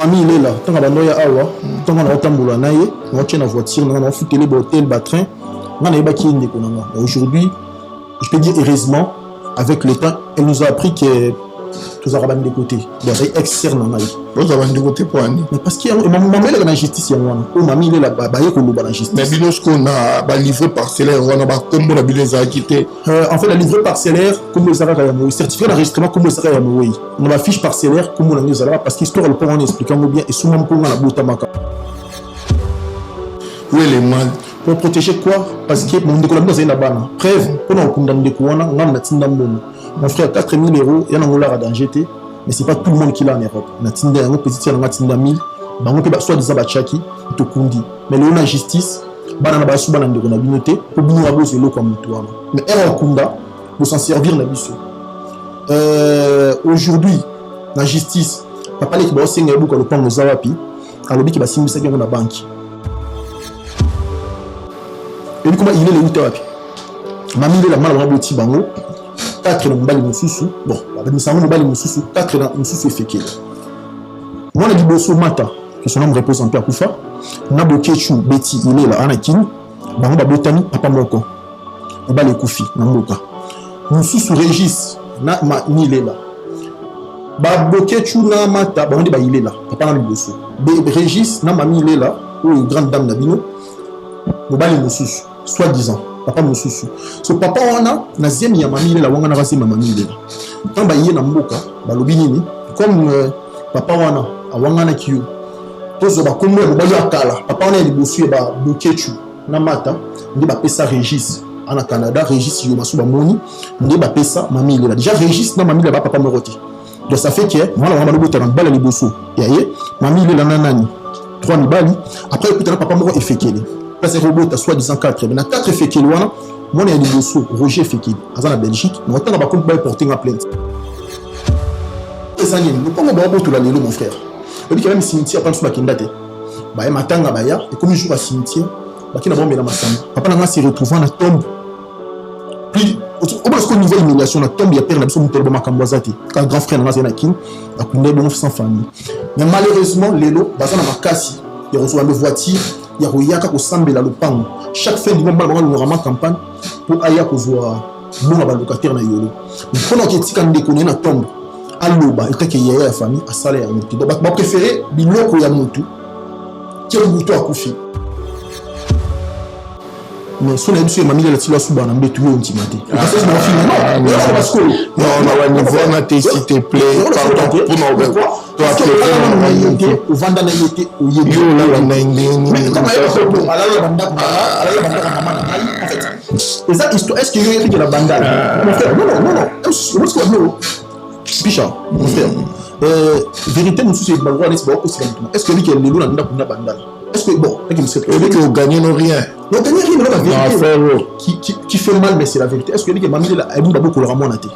Ami il est là, tant qu'on a awa, tant qu'on a tamboula naïe, on tient la voiture, on a foutu les hôtels, le train, on a pas qui est aujourd'hui, je peux dire heureusement, avec le temps, elle nous a appris que tous les rabbins de côté, des externes en aïe. Tous les rabbins de côté pour Annie. Mais parce qu'il y a la justice, il y a un mamie il est là, il y a la justice. Mais bilos qu'on a livré parcellaire, on a comme on a bilé ça quitté. En fait, la livrée parcellaire, comme le Zara Yamoui, certificat d'enregistrement comme le Zara Yamoui. On a la fiche parcellaire comme on a Zara parce qu'histoire le point en expliquant bien et souvent pour la Boutamaka. Où est le mal? Pour protéger quoi? Parce que mon décollage est là-bas. Preuve, pour nous condamner quoi, on a tinda mon frère 4 000 €, il y a un dollar à danger, mais c'est pas tout le monde qui l'a en Europe. On a tinda un petit, on a tinda 1000, on peut soit disant bachaki, to kundi. Mais là on a justice, banana basu banana de konabinoté, pour bien avoir ce lot comme toi. Mais erreur kunda, pour s'en servir la biso. Aujourd'hui, la justice, papa les qui va aussi ngaibu quand le pan nos awapi, alors qui va s'immiscer dans la banque. Et comment il est le Utawapi? Mamie il est la malle à boti bango. 4 mbali mususu. Bon, avec nous savons mbali mususu. 4 mususu effectué. Moi on a dit bosso mata que son nom repose en paix à Koufa. Nabo Kechu Betty il est là Anakin. Bango ba botani papa moko. On va les koufi namboka. Mususu Régis na ma ni il est là. Ba Bokechu na mata bango de ba il est là. Papa na bosso. Régis na mami il est là. Ou grande dame Nabino. Mobali mususu soi-disant papa mususu so papa wana na zemi ya mamile la wanga na kasi mamile quand ba yé na mboka ba lobi nini comme papa wana awanga na kiyo tozo ba komwe mobali akala papa wana li bosu ba Bokechu na mata ndi ba pesa Régis ana Canada Régis yo masuba moni ndi ba pesa mamile la déjà Régis na mamile ba papa moroti donc ça fait que moi la wanga bota na bala li bosu ya yé mamile la nanani 3 mibali après écoute na papa moko effekeli. Parce que robot a soi-disant 4, mais 4 Fekeli, moi, on est à Liboso, Roger Fekeli, en Belgique, mais on a pas porté en plainte. Et ça, nous pas bon tout l'année, mon frère. Et puis, quand même, cimetière, pas sur la kindate. Bah, matanga, baya, et comme il joue à cimetière, bah, qui n'a pas mis la massam. Papa n'a s'est retrouvé dans la tombe. Puis, au moins, ce qu'on niveau humiliation, la tombe, il y a père, la personne qui est dans Kamboazati. Quand grand frère n'a pas été a condamné bon sans famille. Mais malheureusement, l'élo, bah, ça n'a pas cassé. Il reçoit une voiture. Il y a un sambe la lopango. Chaque fin du mois, on a une campagne pour aller voir mon locataire na yolo. Quand on est quand déconner na tombe, aloba et que y a la famille à salaire mutu. Donc ma préféré biloko ya mutu. Quel mutu a couché. Mais son émission m'a mis la tila sous bana mbetu yo ntimate. Parce que mon film non, parce que non, on va niveau na te s'il te plaît. Pardon pour nous. Toi tu es au vanda na yote au yo là na ndeni. Mais comment est-ce ala la banda maman en fait. Est-ce que yo écrit la banda? Mon frère, non. Est-ce que non? Picha, mon frère. Vérité nous c'est ba roi n'est pas aussi longtemps. Est-ce que lui qui est le loup na banda? Est-ce que bon, et que vous gagnez non rien. Non, gagnez rien, la vérité. Qui fait mal, mais c'est la vérité. Est-ce que lui qui m'a mis là, elle m'a beaucoup le ramon à thé.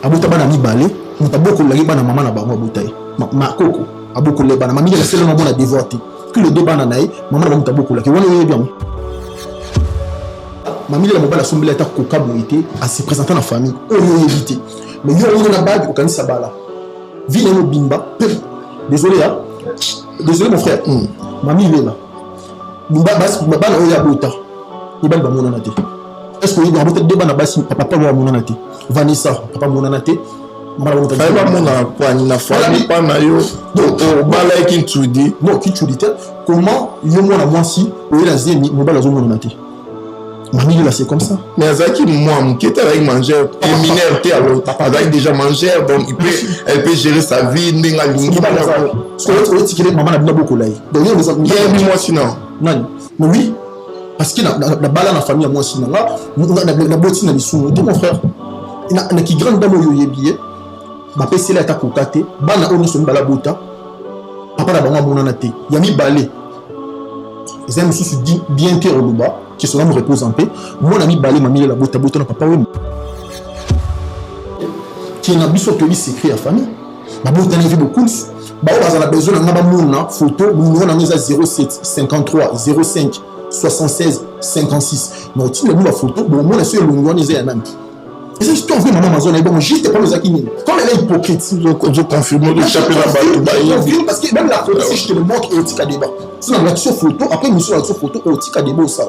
Abouta na mi balé, on t'a beaucoup la na maman na ba moi boutaï. Ma coco, a beaucoup le bana, mamie la seule maman a dévoté. Que le débat na naï, maman na beaucoup la qui on est bien. Mamie la mobile a sombré l'état coca boité à se présenter dans la famille. On est évité. Mais yo on a bague au kan sabala. Ville no bimba. Désolé hein. Désolé mon frère. Mamie il est là. Bimba bas baba na oya bota. Ibal ba mona naté. Est-ce que il y a peut-être débat na basi papa wa mona naté. Vanessa papa mona naté. Mama mona naté. Papa mona kwa na famille pas na yo. Donc bala qui tu dis. Non, qui tu dis comment yo mona moi si o la zemi mo bala zo mona naté. Mamie là c'est comme ça. Mais Azaki moi qui était avec manger mineur t'es alors papa avec déjà manger donc elle peut gérer sa vie ndinga lingi bala. Ce que tu dis maman na bien beaucoup là. Donc yo nous moi sinon. Non. Mais oui. Parce que la balle dans la famille, moi aussi, la bottine, elle est sous mon frère. Il y a qui grande dame au yébié, ma PC là est à côté, bana on est sur la bota, papa la banane mon anaté, il y a mis balai. Les amis se dit bien terre au bas, qui sont là me repose en paix. Mon ami balai m'a mis la bota, bota, papa, oui. Qui est un abysse que lui s'écrit à famille. Ma bota n'a vu beaucoup. Bah, on a besoin d'un abamona photo, nous on a mis à 07 53 05 76 56. Mais au-dessus de la photo, bon, moi, je suis le loin des années. Et c'est histoire vraie, maman Amazon, bon, juste pour les acquis. Comme elle est hypocrite. Je confirme le chapitre là-bas. Parce que même la photo, si je te le montre, il y a un débat. Si on a la photo, après, nous sommes la photo, il y a un débat. Ça.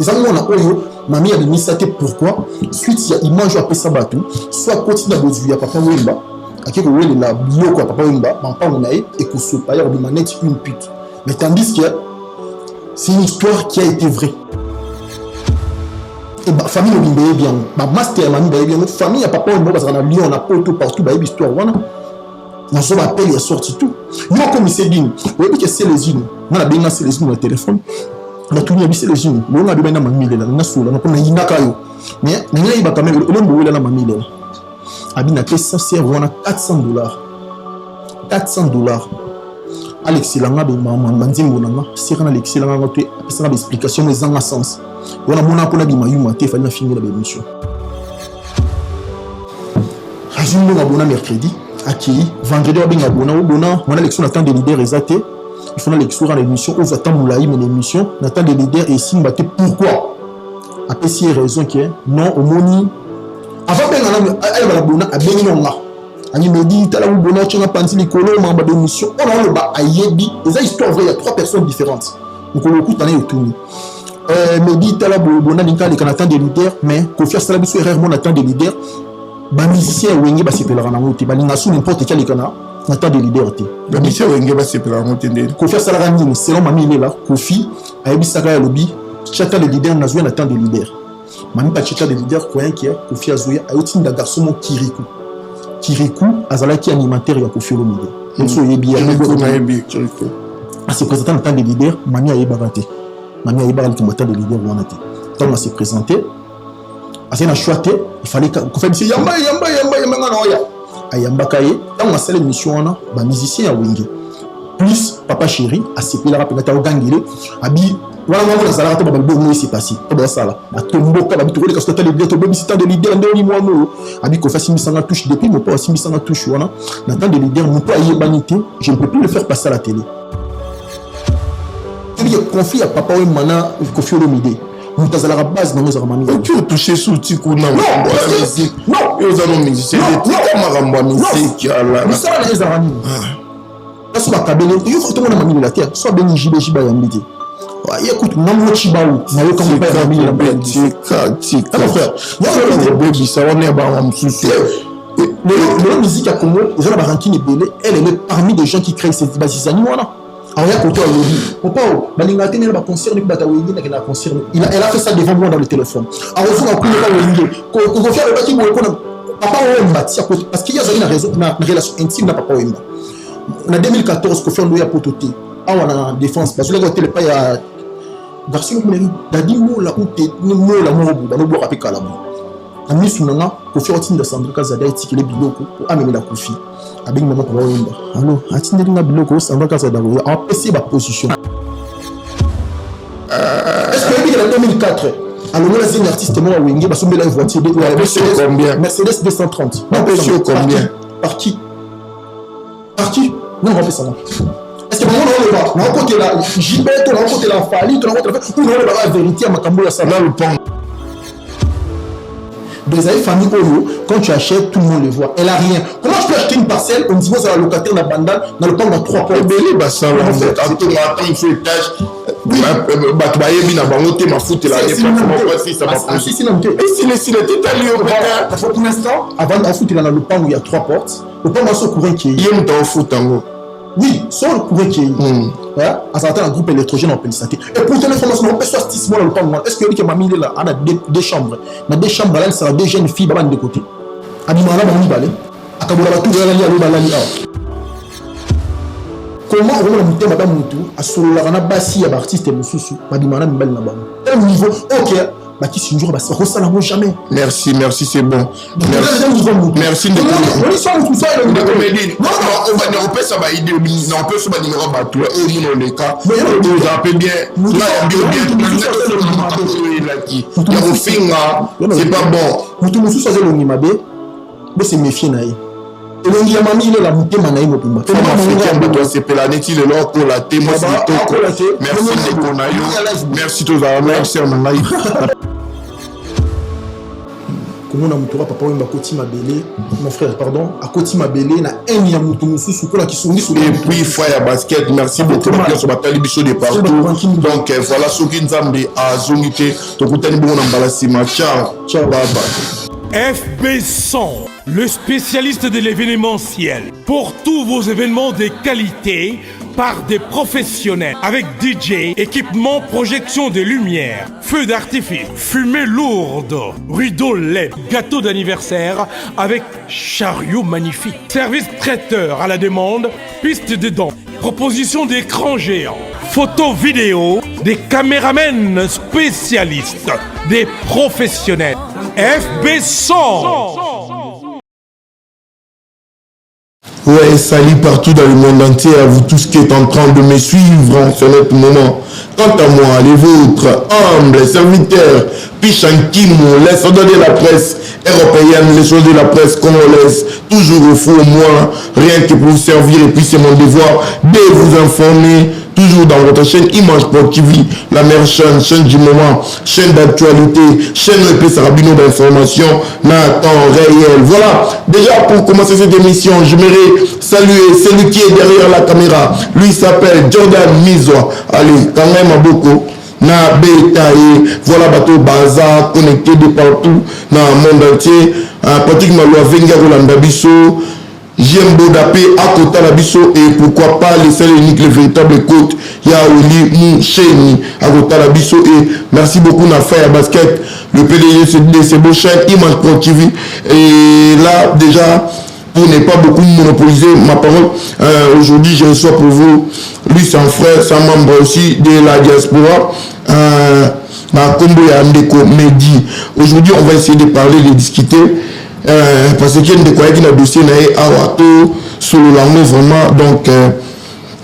Et ça, on a Oyo, mamie a mis ça, pourquoi? Suite, il y a image à Pessa Batou, soit continue à Bozuya, papa Wemba, à qui on est là, bio, quoi, papa Wemba, maman Onaï, et que ce paillard, on manette une pute. Mais tandis que c'est une histoire qui a été vraie. Et bah, famille au Bimbaye bien, ma master mamie Baye bien, famille à papa Wemba, parce qu'on a Lyon, on a Porto partout, Baye histoire, voilà. Dans son appel, il a sorti tout. Nous, comme il s'est dit, vous voyez que c'est les unes. On a bien c'est les unes dans le téléphone. On a tout mis c'est les unes. On a bien dans ma mille là, on a sous là, on a une akayo. Mais il va quand même, on a là dans ma mille là. Abina fait ça, c'est on a $400. $400. Alex Langa, Manzimbo Nanga, c'est Alex Langa, c'est une explication, mais en sens. On a mon appel à Bimayuma, il fallait finir la émission. Azimbo Nabona mercredi. Accueilli. Vendredi, on a l'élection d'attente des leaders exatés. Il faut l'élection dans l'émission. On attend Moulaï, mais l'émission. On attend des leaders et si pourquoi? Après, si il y a raison qui est non, au moni. Avant, elle va la bonne à Benionga. Elle me dit, t'as la bonne, tu as pensé les colos, membre de l'émission. On a le bas à Yebi. Et ça, histoire vraie, il y a 3 personnes différentes. Donc, on le coup, t'en es au tourné. Me dit, t'as la bonne, on attend des leaders, mais Kofi Asalabiso est rarement attend des leaders. Les musiciens Wenge va s'appeler la monte, balingasu n'importe quel écana, n'attend des leaders. Les musiciens Wenge va s'appeler la monte. Kofi Salarani, selon Mami il est là, Kofi, Ayebi Saka lobby, chacun des leaders n'azoua n'attend des leaders. Mami pas chacun des leaders croyant qu'il y a Kofi Azoua, Ayotin da garçon mon Kirikou. Kirikou, Azalaki animateur ya Kofi Olomide. Même si Oyebi Kirikou. À se présenter en tant que leader, Mami Ayebi Bagate. Mami Ayebi Bagate qui m'attend des leaders ou en été. Quand on s'est présenté. Parce qu'il il fallait qu'on fasse yamba ayamba kaye dans la salle émission on a ba musicien à Wenge plus papa chéri a sepé la rapide à gangile abi voilà moi la salle ba bon c'est passé dans ça là a tomboka ba bitoko les castels de baby c'est de leader ndoni moi no abi ko fasse 500 touche depuis mon pas 500 touche on a n'attend de leader mon pas yebanité je ne peux plus le faire passer à la télé. Il y a conflit à papa ou mana Kofi Olomide. Nous avons la base dans nos armes. Tu as touché sous le tico dans la musique. Non, nous avons mis c'est la musique. Nous sommes les armes. Là, sur la table, il faut que tout le monde ait mis la terre. Soit bien Jiba Yambidi. Écoute, non, moi, Chibaou. N'a eu comme pas mis la bête. Tika. Frère, il y a des bébés, ça on est à un souci. La musique à Congo, les gens à Barankin et Belé, elle est parmi les gens qui créent ces bases animaux. Alors, il y a côté Papa, Balinga tenait le concert du Bataouini, elle a fait ça devant moi dans le téléphone. Alors, on a pris le faire le bâtiment, Papa Wemba, parce qu'il y a une relation intime de Papa Wemba. En 2014, Kofi Andoya Pototé, on a défense, parce que là, il y a garçon qui m'a dit, mola ou t'es, mola mobu, dans le bois avec Kalabou. En 2000, Kofi Andoya de Sandra Kazada et Tikele Biloko pour amener la Kofi. Avec maman Papa Wemba. Alors, attendez la Biloko, Sandra Kazada, on a passé ma position. Est-ce que en 2004, alors nous les artistes moi Wenge parce que la voiture de Mercedes 230. Combien? Par qui? Non, on va faire ça. Est-ce que on va on va côté la Gilbert, on va côté la Fali, on va côté la vérité à Makambo ya ça là le pont. Des familles Oyo, quand tu achètes, tout le monde le voit. Elle a rien. Comment je peux acheter une parcelle, on dit c'est la locataire de la bandane, dans le pont dans 3 portes. Bah ça va, attends, il faut étage. Bah tu vas y aller dans le thème, ma foot là, il y a pas si ça va pas. Si non, et si le titre allé au Pour l'instant, avant de foutre dans le pont où il y a 3 portes, le pont dans courant qui est. Il y a un foot en haut. Oui, sur le courant qui est. À certains un groupe électrogène en Pélissaté. Et pour ton information, on peut sortir 6 mois dans le pont. Est-ce que mamie là, on a 2 chambres. Dans 2 chambres là, il sera 2 jeunes filles de côté. Abimana on y balé. Akabola tout dans la balali. Comment on va monter madame Moutou à solo la rana bassi à artiste et Moussou, Madimana Mbel Nabam. Tel niveau, ok, bah qui si un jour, bah ça ressemble jamais. Merci, c'est bon. Merci de comédie. Non, on va dire, on peut ça va aider, non, on peut se battre numéro bateau, et nous, les cas, vous appelez bien, là, c'est pas bon. Moutou Moussou, ça c'est le Nimabé, mais c'est méfié, naïe. Et le Yamami, il est la montée manaï Mopimba. C'est Pélaneti, le Lord pour la thé, moi c'est Toko. Merci de Konayo. Merci tous à merci en Nanaï. comment on a montré papa Wemba Koti Mabele, mon frère, pardon, à Koti Mabele, na un Yamutomusu, pour la qui sont mis. Et puis, Foya Basket, merci beaucoup. Sur ma télévision de partout. Donc, voilà, ce qui nous a mis à Zongité. Donc, vous avez bon emballasima. Ciao. Ciao, bye bye. FB100, le spécialiste de l'événementiel. Pour tous vos événements de qualité, par des professionnels, avec DJ, équipement, projection de lumière, feux d'artifice, fumée lourde, rideau LED, gâteau d'anniversaire avec chariot magnifique, service traiteur à la demande, piste de danse, proposition d'écran géant, photo vidéo, des caméramens spécialistes, des professionnels. FB100. Ouais, salut partout dans le monde entier à vous tous qui êtes en train de me suivre en ce moment. Quant à moi, les vôtres, humbles serviteurs, Pichankimo, les soldats de la presse européenne, les soldats de la presse congolaise, toujours au fond, moi, rien que pour vous servir, et puis c'est mon devoir de vous informer, toujours dans votre chaîne Image Pro TV, la meilleure chaîne du moment, chaîne d'actualité, chaîne EP Sarabino d'information, en temps réel. Voilà, déjà pour commencer cette émission, je m'aimerais saluer celui qui est derrière la caméra. Lui s'appelle Jordan Mizoa. Allez, quand même à beaucoup. Na Betaï, voilà bateau Baza, connecté de partout dans le monde entier. Pratiquement, le Venga Rolanda Bisso. J'aime Bodapé à côté de Bisso et pourquoi pas les seuls uniques, les véritables côtes. Yaouli, Moucheni à côté de Bisso et merci beaucoup na Fire Basket, le PDG de ces beaux chaînes Image Pro TV. Et là déjà, pour ne pas beaucoup monopoliser ma parole, aujourd'hui je reçois pour vous, lui c'est un frère, c'est un membre aussi de la diaspora. Ma combo et Andeko Mehdi. Aujourd'hui on va essayer de parler, de discuter. Parce qu'il y a des quoi qui n'a dossier à Wato sur le langue vraiment donc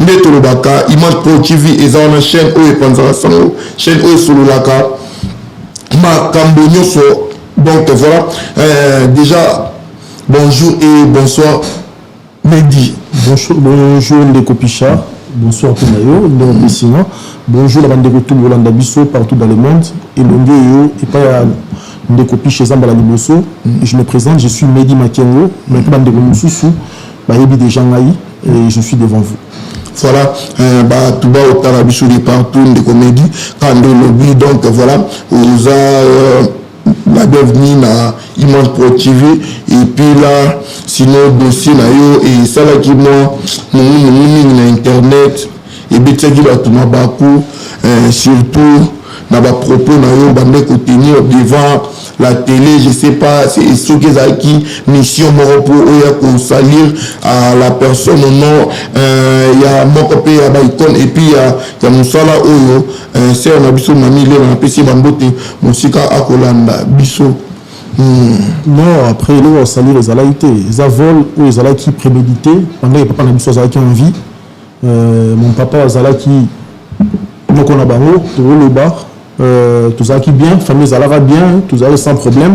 Neto Lobaka Image Pro TV et ça on a chaîne O et Panzara Sango chaîne O sur le Laka ma Cambonio so donc voilà déjà bonjour et bonsoir Mehdi. Bonjour Ndeko Pichard, bonsoir Tonayo, bonjour la bande de retour Rolanda Bisso partout dans le monde et Longueyo et pas Ndeko Piché Zamba la Liboso. Je me présente, je suis Mehdi Makengo, mais pas Ndeko Moussoussou, Bayebi de Jangaï et je suis devant vous. Voilà, tout bas au Tarabichou partout, Ndeko Mehdi, quand le lobby, donc voilà, vous avez la bienvenue à Image Pro TV et puis là, sinon dossier na yo et ça là qui moi, na internet et bien qui va tout ma bakou, surtout na ba propos na yo bande ko tenir devant la télé, je sais pas, c'est ce qui est qui mission pour eux salir à la personne non il y a mon copé à Baïkon et puis il y a Moussala Oyo c'est un abisso mami là na PC Bambote Moussika Akolanda bisso. Non, après là salir les alaïté les avol ou les alaï qui prémédité pendant que papa na bisso qui en vie mon papa Zala qui donc on a bango tout le bar tout ça qui bien, famille Zalara bien, tout ça sans problème.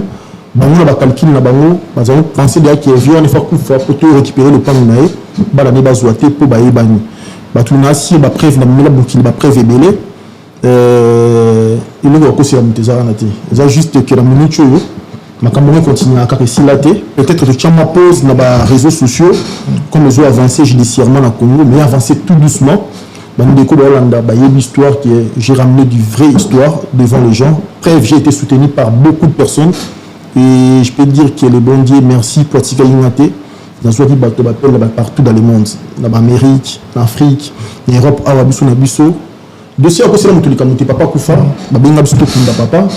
Bango na calcul na bango, parce que penser déjà qui est vieux, on faut pour récupérer le pan naé, ba la neba zoité pour bailler bani. Ba tout na si ba preuve na mila bouki ba preuve belé. Il est aussi à Montezara naté. Ça juste que la minute yo, ma caméra continue à caresser la tête. Peut-être que tu as ma pause dans les réseaux sociaux, comme ils ont avancé judiciairement dans Congo, mais avancé tout doucement. Histoire qui est, j'ai ramené du vrai histoire devant les gens. Bref, j'ai été soutenu par beaucoup de personnes et je peux dire que le bon Dieu merci pour Tika Yunate. Dans ce partout dans le monde, dans l'Amérique, en Afrique, en Europe, à Wabisso, Nabisso. Dossier à cause de la mutualité, papa Koufa, Babinga Bisto Kunda papa,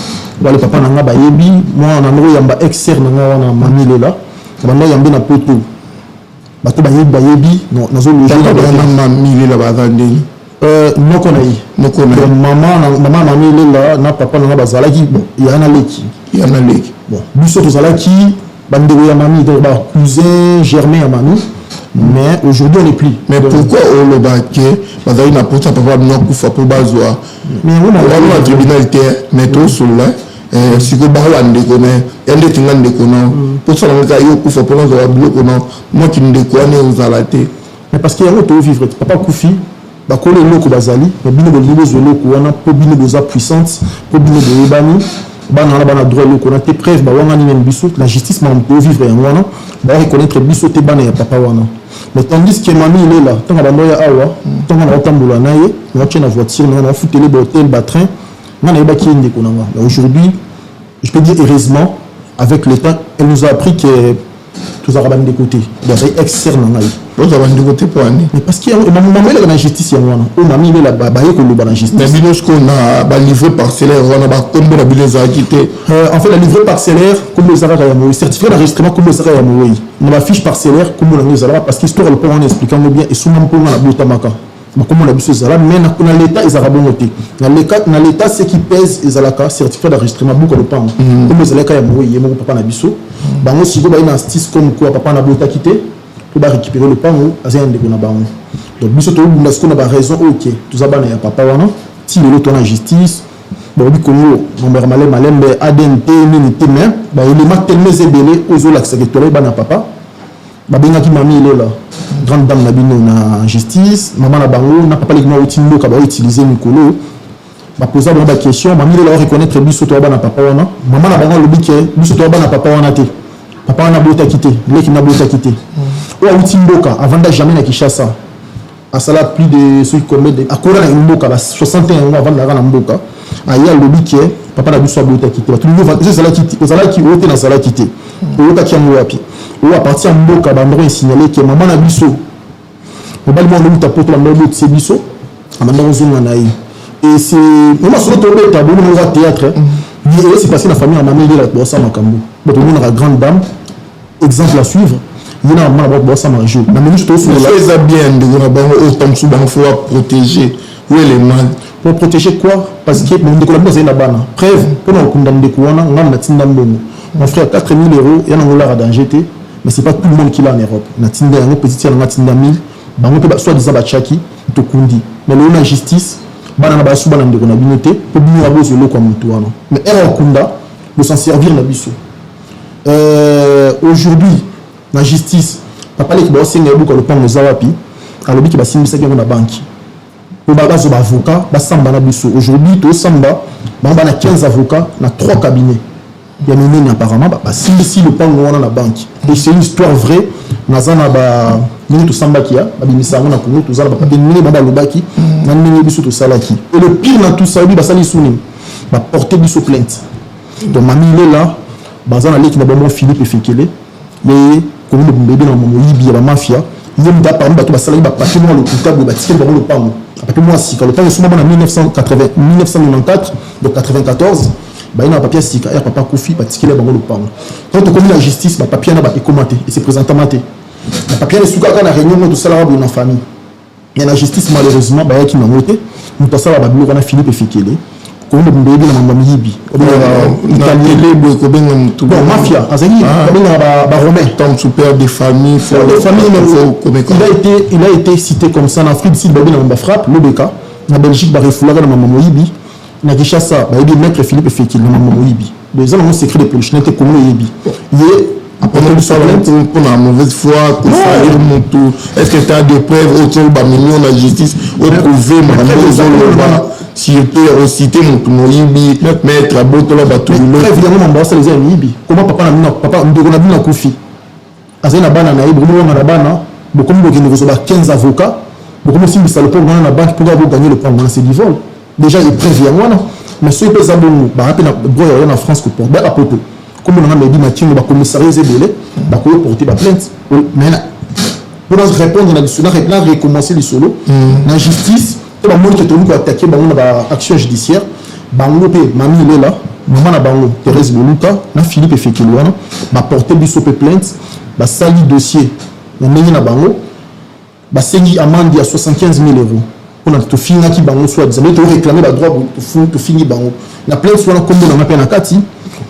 le papa Nanga Bayebi, moi en Andro Yamba exer Nanga Wana Mamile là, Banda Yambe na Poto. Bato Bayebi, non, Nazo Lojo, Mamile là, Bagandé. Non connais. Maman Mamile là, na papa Nanga Bazalaki, bon, il y a un aleki. Bon, Bisto Tozalaki, Bandero Yamami, cousin Germain Yamani. Mais aujourd'hui on n'est plus. Mais pourquoi on le baquet? Parce qu'il n'a pas de papa de Nokoufa pour Bazoa. Mais on a un tribunal mais tout sur là. Si vous avez un déconné, il y a des gens qui déconnent. Pour ça, on a eu Koufa pour nous avoir bloqué. Moi qui ne déconne aux alatés. Mais parce qu'il y a un autre vivre. Papa Koufi, bakole loko bazali, mais bino de niveau zolo ko wana po bino de za puissance, po bino de ebani. bana droit le connaître preuve ba wanga ni biso la justice m'a peut vivre en wana ba reconnaître biso te bana ya papa wana mais tandis que mamie il est là tant que bando ya awa tant que na tambola na ye na tient la voiture na foutele ba hôtel ba train na ba ki ndeko na nga aujourd'hui je peux dire heureusement avec le temps elle nous a appris que tous arabes de côté donc externe na ngai tous arabes de côté pour ani mais parce que maman elle la justice ya wana o mamie il est là ba ko lo ba la justice mais binos qu'on a ba livré parcellaire wana ba tomber na bileza quitté en fait la livrée parcellaire comme les arabes ya mo certificat d'enregistrement comme les arabes ya mo na la fiche parcellaire comme on les arabes parce que histoire le point en expliquant bien et souvent pour na botamaka mais comme on a vu ces arabes mais dans l'état ils arabes noté dans l'état ce qui pèse les alaka certificat d'enregistrement beaucoup le pan comme les alaka ya mo mon papa na biso bango siko ba ina justice comme quoi papa na bota quitté to ba récupérer le pan ou azan de na bango donc biso to bunda ce qu'on a raison OK tout abana ya papa wana ti le ton en justice bon bi Congo mon malem ADNT minité mais ba il m'a tellement ébélé aux olax que toi bana papa ba benga ki mami il est là grande dame na bino na justice maman na bango na papa lekina utimbo ka ba utiliser mikolo ba poser ba question mami il est là reconnaître biso to bana papa wana maman na bango lobi ke biso to bana papa wana te papa wana bota quitté lekina bota quitté o utimbo ka avant de jamais na Kinshasa à cela plus de ceux qui commettent à Kora na mboka ba 61 ans avant d'aller na mboka aya lobi ke papa na biso bota quitté tout le monde c'est cela qui ote na cela quitté o ka kiango wapi ou à partir de mboka bandro signalé que maman na biso mobali mo luta poto la mboka c'est biso amanda ozunga na yi et c'est moi sur le tableau no théâtre et c'est parce que la famille a mamie là bossa makambo donc on a grande dame exemple à suivre il y a maman bossa majo na menu tout sur là ça bien de na bango autant sous bango faut protéger où est les mal pour protéger quoi parce que mon décollage c'est na bana preuve pour nous condamner ko wana ngam na tinda mbongo mon frère 4 000 € ya na ngola danger te mais c'est pas tout le monde qui l'a en Europe na tinda yango petit na tinda 1000 bango pe soit des abachaki to kundi mais le na justice bana na basu bana ndeko na binoté pour bino abozo lo comme toi non mais era kunda de s'en servir na biso aujourd'hui la justice papa les qui ba senga buko le pango zawapi alobi ki basimbisa ki na banki pour bagazo ba avocat ba samba na biso aujourd'hui to samba bana 15 avocats na 3 cabinets il y a mené apparemment si le pango wana na banque et c'est une histoire vraie nazana ba ni to samba kia babimisa ngona ko to zala ba papier ni ba lobaki na ndenge biso to salaki et le pire dans tout ça lui ba sali suni ba porter biso plainte donc mami il est là bazana leki na bon Philippe Fekele mais comme le bébé na momo yibi ya mafia yem da par ba to ba sali ba papier mo le comptable ba ticket ba le pango papier moi si quand le pango suma en 1994 donc 94 bah il a un papier si papa Kofi parce bango le pango quand on connaît la justice bah papier na ba commenté et c'est présentement maté le papier est sous quand la réunion de salaire de la famille et la justice malheureusement bah qui m'a noté nous passons à Babylone on a Philippe Fekele comme le bébé na mambo yibi bon mafia azali ba romain comme super des familles il a été cité comme ça en Afrique si bébé na frappe le BK na Belgique ba refoulaka na mambo yibi na Kinshasa ba yebi maître Philippe Fekele na mambo yibi des hommes ont secret de polichinelle comme yibi yé après pour la mauvaise foi pour salir mon tour est-ce que tu as des preuves autour de million la justice au prouver ma si je peux citer mon yibi maître abotola bato évidemment mon boss les yibi comment papa ndeko na bina Kofi azena bana na yibi comment na bana beaucoup de gens 15 avocats beaucoup aussi ça le pour dans la banque pour avoir gagné le point c'est du vol déjà il prévient moi mais ceux qui peuvent bon bah rappel en France que pour ba poto comme on a dit Mathieu ba commissariat zébélé ba ko porter ba plainte mais pour répondre la recommencer les solo la justice tout le monde qui est tenu pour attaquer ba on ba action judiciaire bango pe mami il est là maman na bango Thérèse Boluka na Philippe Fekele wana ba porter biso pe plainte ba sali dossier na ndenge na bango ba sengi amende ya 75 000 €. On a tout fini qui bango soit des amis to réclamer la droit to fini bango la plainte soit comme on a na kati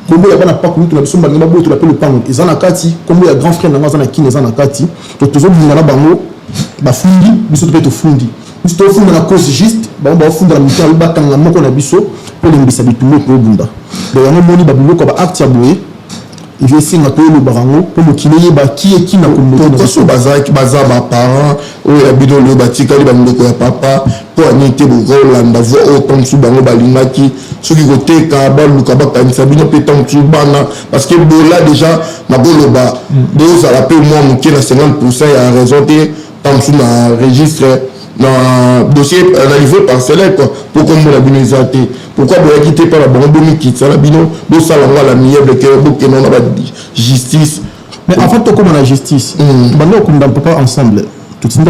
comme ya bana pas ko to la biso bango ba to la le pango ezana kati comme ya grand frère na ngazana kine ezana kati to tozo binga na bango ba fundi biso to fundi biso to fundi na cause juste ba fundi la mutal ba kanga moko na biso pour lembisa bitumbo ko bunda donc yango moni ba biloko ba acte ya boye il veut essayer de le barango pour me qu'il y ait qui et qui n'a commis pour que ce bazar qui bazar ba parents oyo ya bino le batikali bandeko ya papa po anite bokolanda vo autant sous bango balingaki soki koteka baluka bakanisa bino pe tant sous bana parce que bola déjà na boloba bozala pe moi moke na 50% ya raison te tant sous na registre na dossier na niveau parcellaire quoi pour comme la bino ezate pourquoi boya quitter par la banque bomi kitsa la bino bo sala ngala miyeble que boke non na justice. Mais en fait, comme on a justice, on ne peut pas ensemble. Tout ça,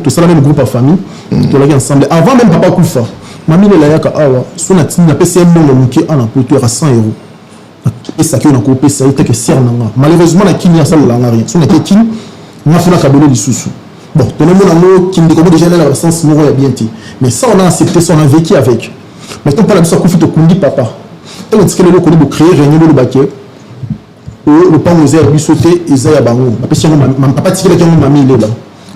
tout ça, même groupe à famille, tout là ensemble. Avant même papa Koufa, mamie le laïka awa, son atine a payé un bon qui en a coûté à 100 €. Et ça qui on a coupé ça, il était que serre nanga. Malheureusement, la kini a ça la rien. Son était kini, on a fait la cabine du sous. Bon, tout le monde a mot qui me dit déjà là la sens moro bien dit. Mais ça on a accepté, ça on a vécu avec. Maintenant pas la biso Koufi to kundi papa. Et on dit que le ko de créer réunion de baké. Le pan aux airs sauté et Zaya Bango. Papa Tigre qui mamie il est là.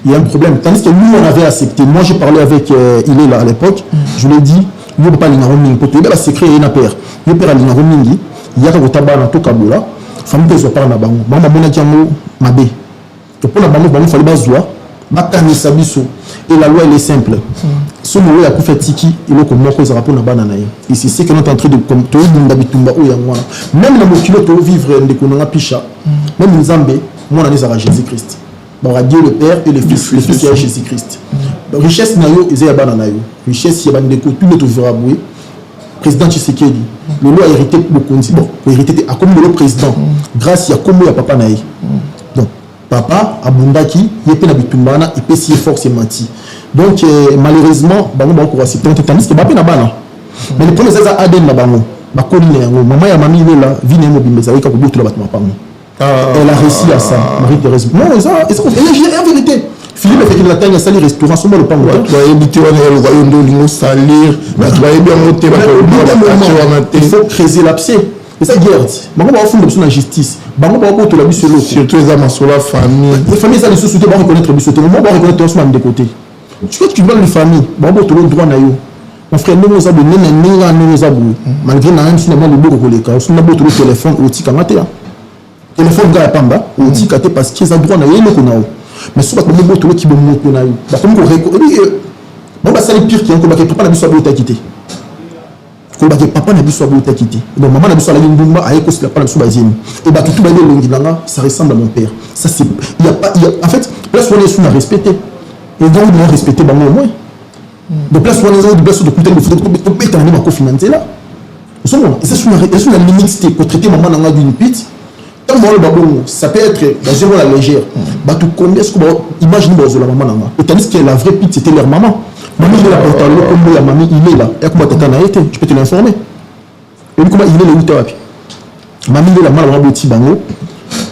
Il y a un problème. Tandis que nous on avait accepté. Moi j'ai parlé avec il est là à l'époque. Je lui ai dit il ne peut pas l'ignorer mingi. Pour te secret il n'a père. Il peut pas l'ignorer mingi. Il y a un tabac dans tout Kabola. Famille des opéras na Bango. Maman mona kiamo mabe. To pour la Bango Bango fallait bazwa. Bakani sabiso. Et la loi elle est simple. Ce mot a fait tiki il est comme moi cause rapport na banana. Et c'est ce que nous est en train de comme toi d'habitumba ou yangwa. Même la mokilo to vivre ndekonanga pisha. Même Nzambe, moi on a Jésus-Christ. Bon Dieu le Père et le Fils qui est Jésus-Christ. Richesse nayo ezaya banana yo. Richesse ya bandeko tout le vivra boué. Président Tshisekedi. Le loi a hérité le Kondi. Bon, hérité a comme le président. Grâce à comme ya papa naï. Donc papa abundaki yepe na bitumbana et pesi force et menti. Donc malheureusement bango bango accepter tandis que bapé na bana. Mais le premier ça ADN na bango. Ba koli na yango maman ya mami là vie na mobimbe za ka ko botu la batma pango. Elle a réussi à ça, Marie-Thérèse. Non, ça est-ce qu'on en vérité. Philippe fait que la taille salir restaurant sur le pango. Tu vas éviter le royaume de l'Ingo salir, tu vas bien monter il faut creuser l'abcès. Et ça guerre. Bango ba fond de la justice. Bango ba botu la biso lo. Surtout les amas sur la famille. Les familles ça les sociétés ba reconnaître biso. Moi ba reconnaître Ousmane de côté. Tu vois que tu dois les familles, bango botu le droit na yo. Mon frère nous nous a donné nous a malgré na un cinéma de beaucoup les cas. On a botu le téléphone au tika matea. Téléphone gars pamba au tika te parce qu'ils a droit na yo le konao. Mais soit que botu le qui bon moto na yo. Ba comme ko reko et bon ba ça les pire qui encore ba que papa na biso ba quitté. Ko ba que papa na biso ba quitté. Donc maman na biso la ngumba aye ko sila papa na biso ba zini. Et ba tout ba le ngilanga ça ressemble à mon père. Ça c'est il y a pas en fait place où on est sous à respecter. Et donc on doit respecter bango au moins. Donc place où on est de place de couteau de photo to péter na ko financer là. Et c'est sur la limite c'était pour traiter maman na d'une pite. Tant moi le babon ça peut être dans zéro la légère. Ba tout combien est-ce que imagine bozo la maman na. Et tandis que la vraie pite c'était leur maman. Maman de la porte le comme la mamie il est là. Et comment tata na été, je peux te l'informer. Et comment il est le où wapi. Mamie de la maman la boti bango.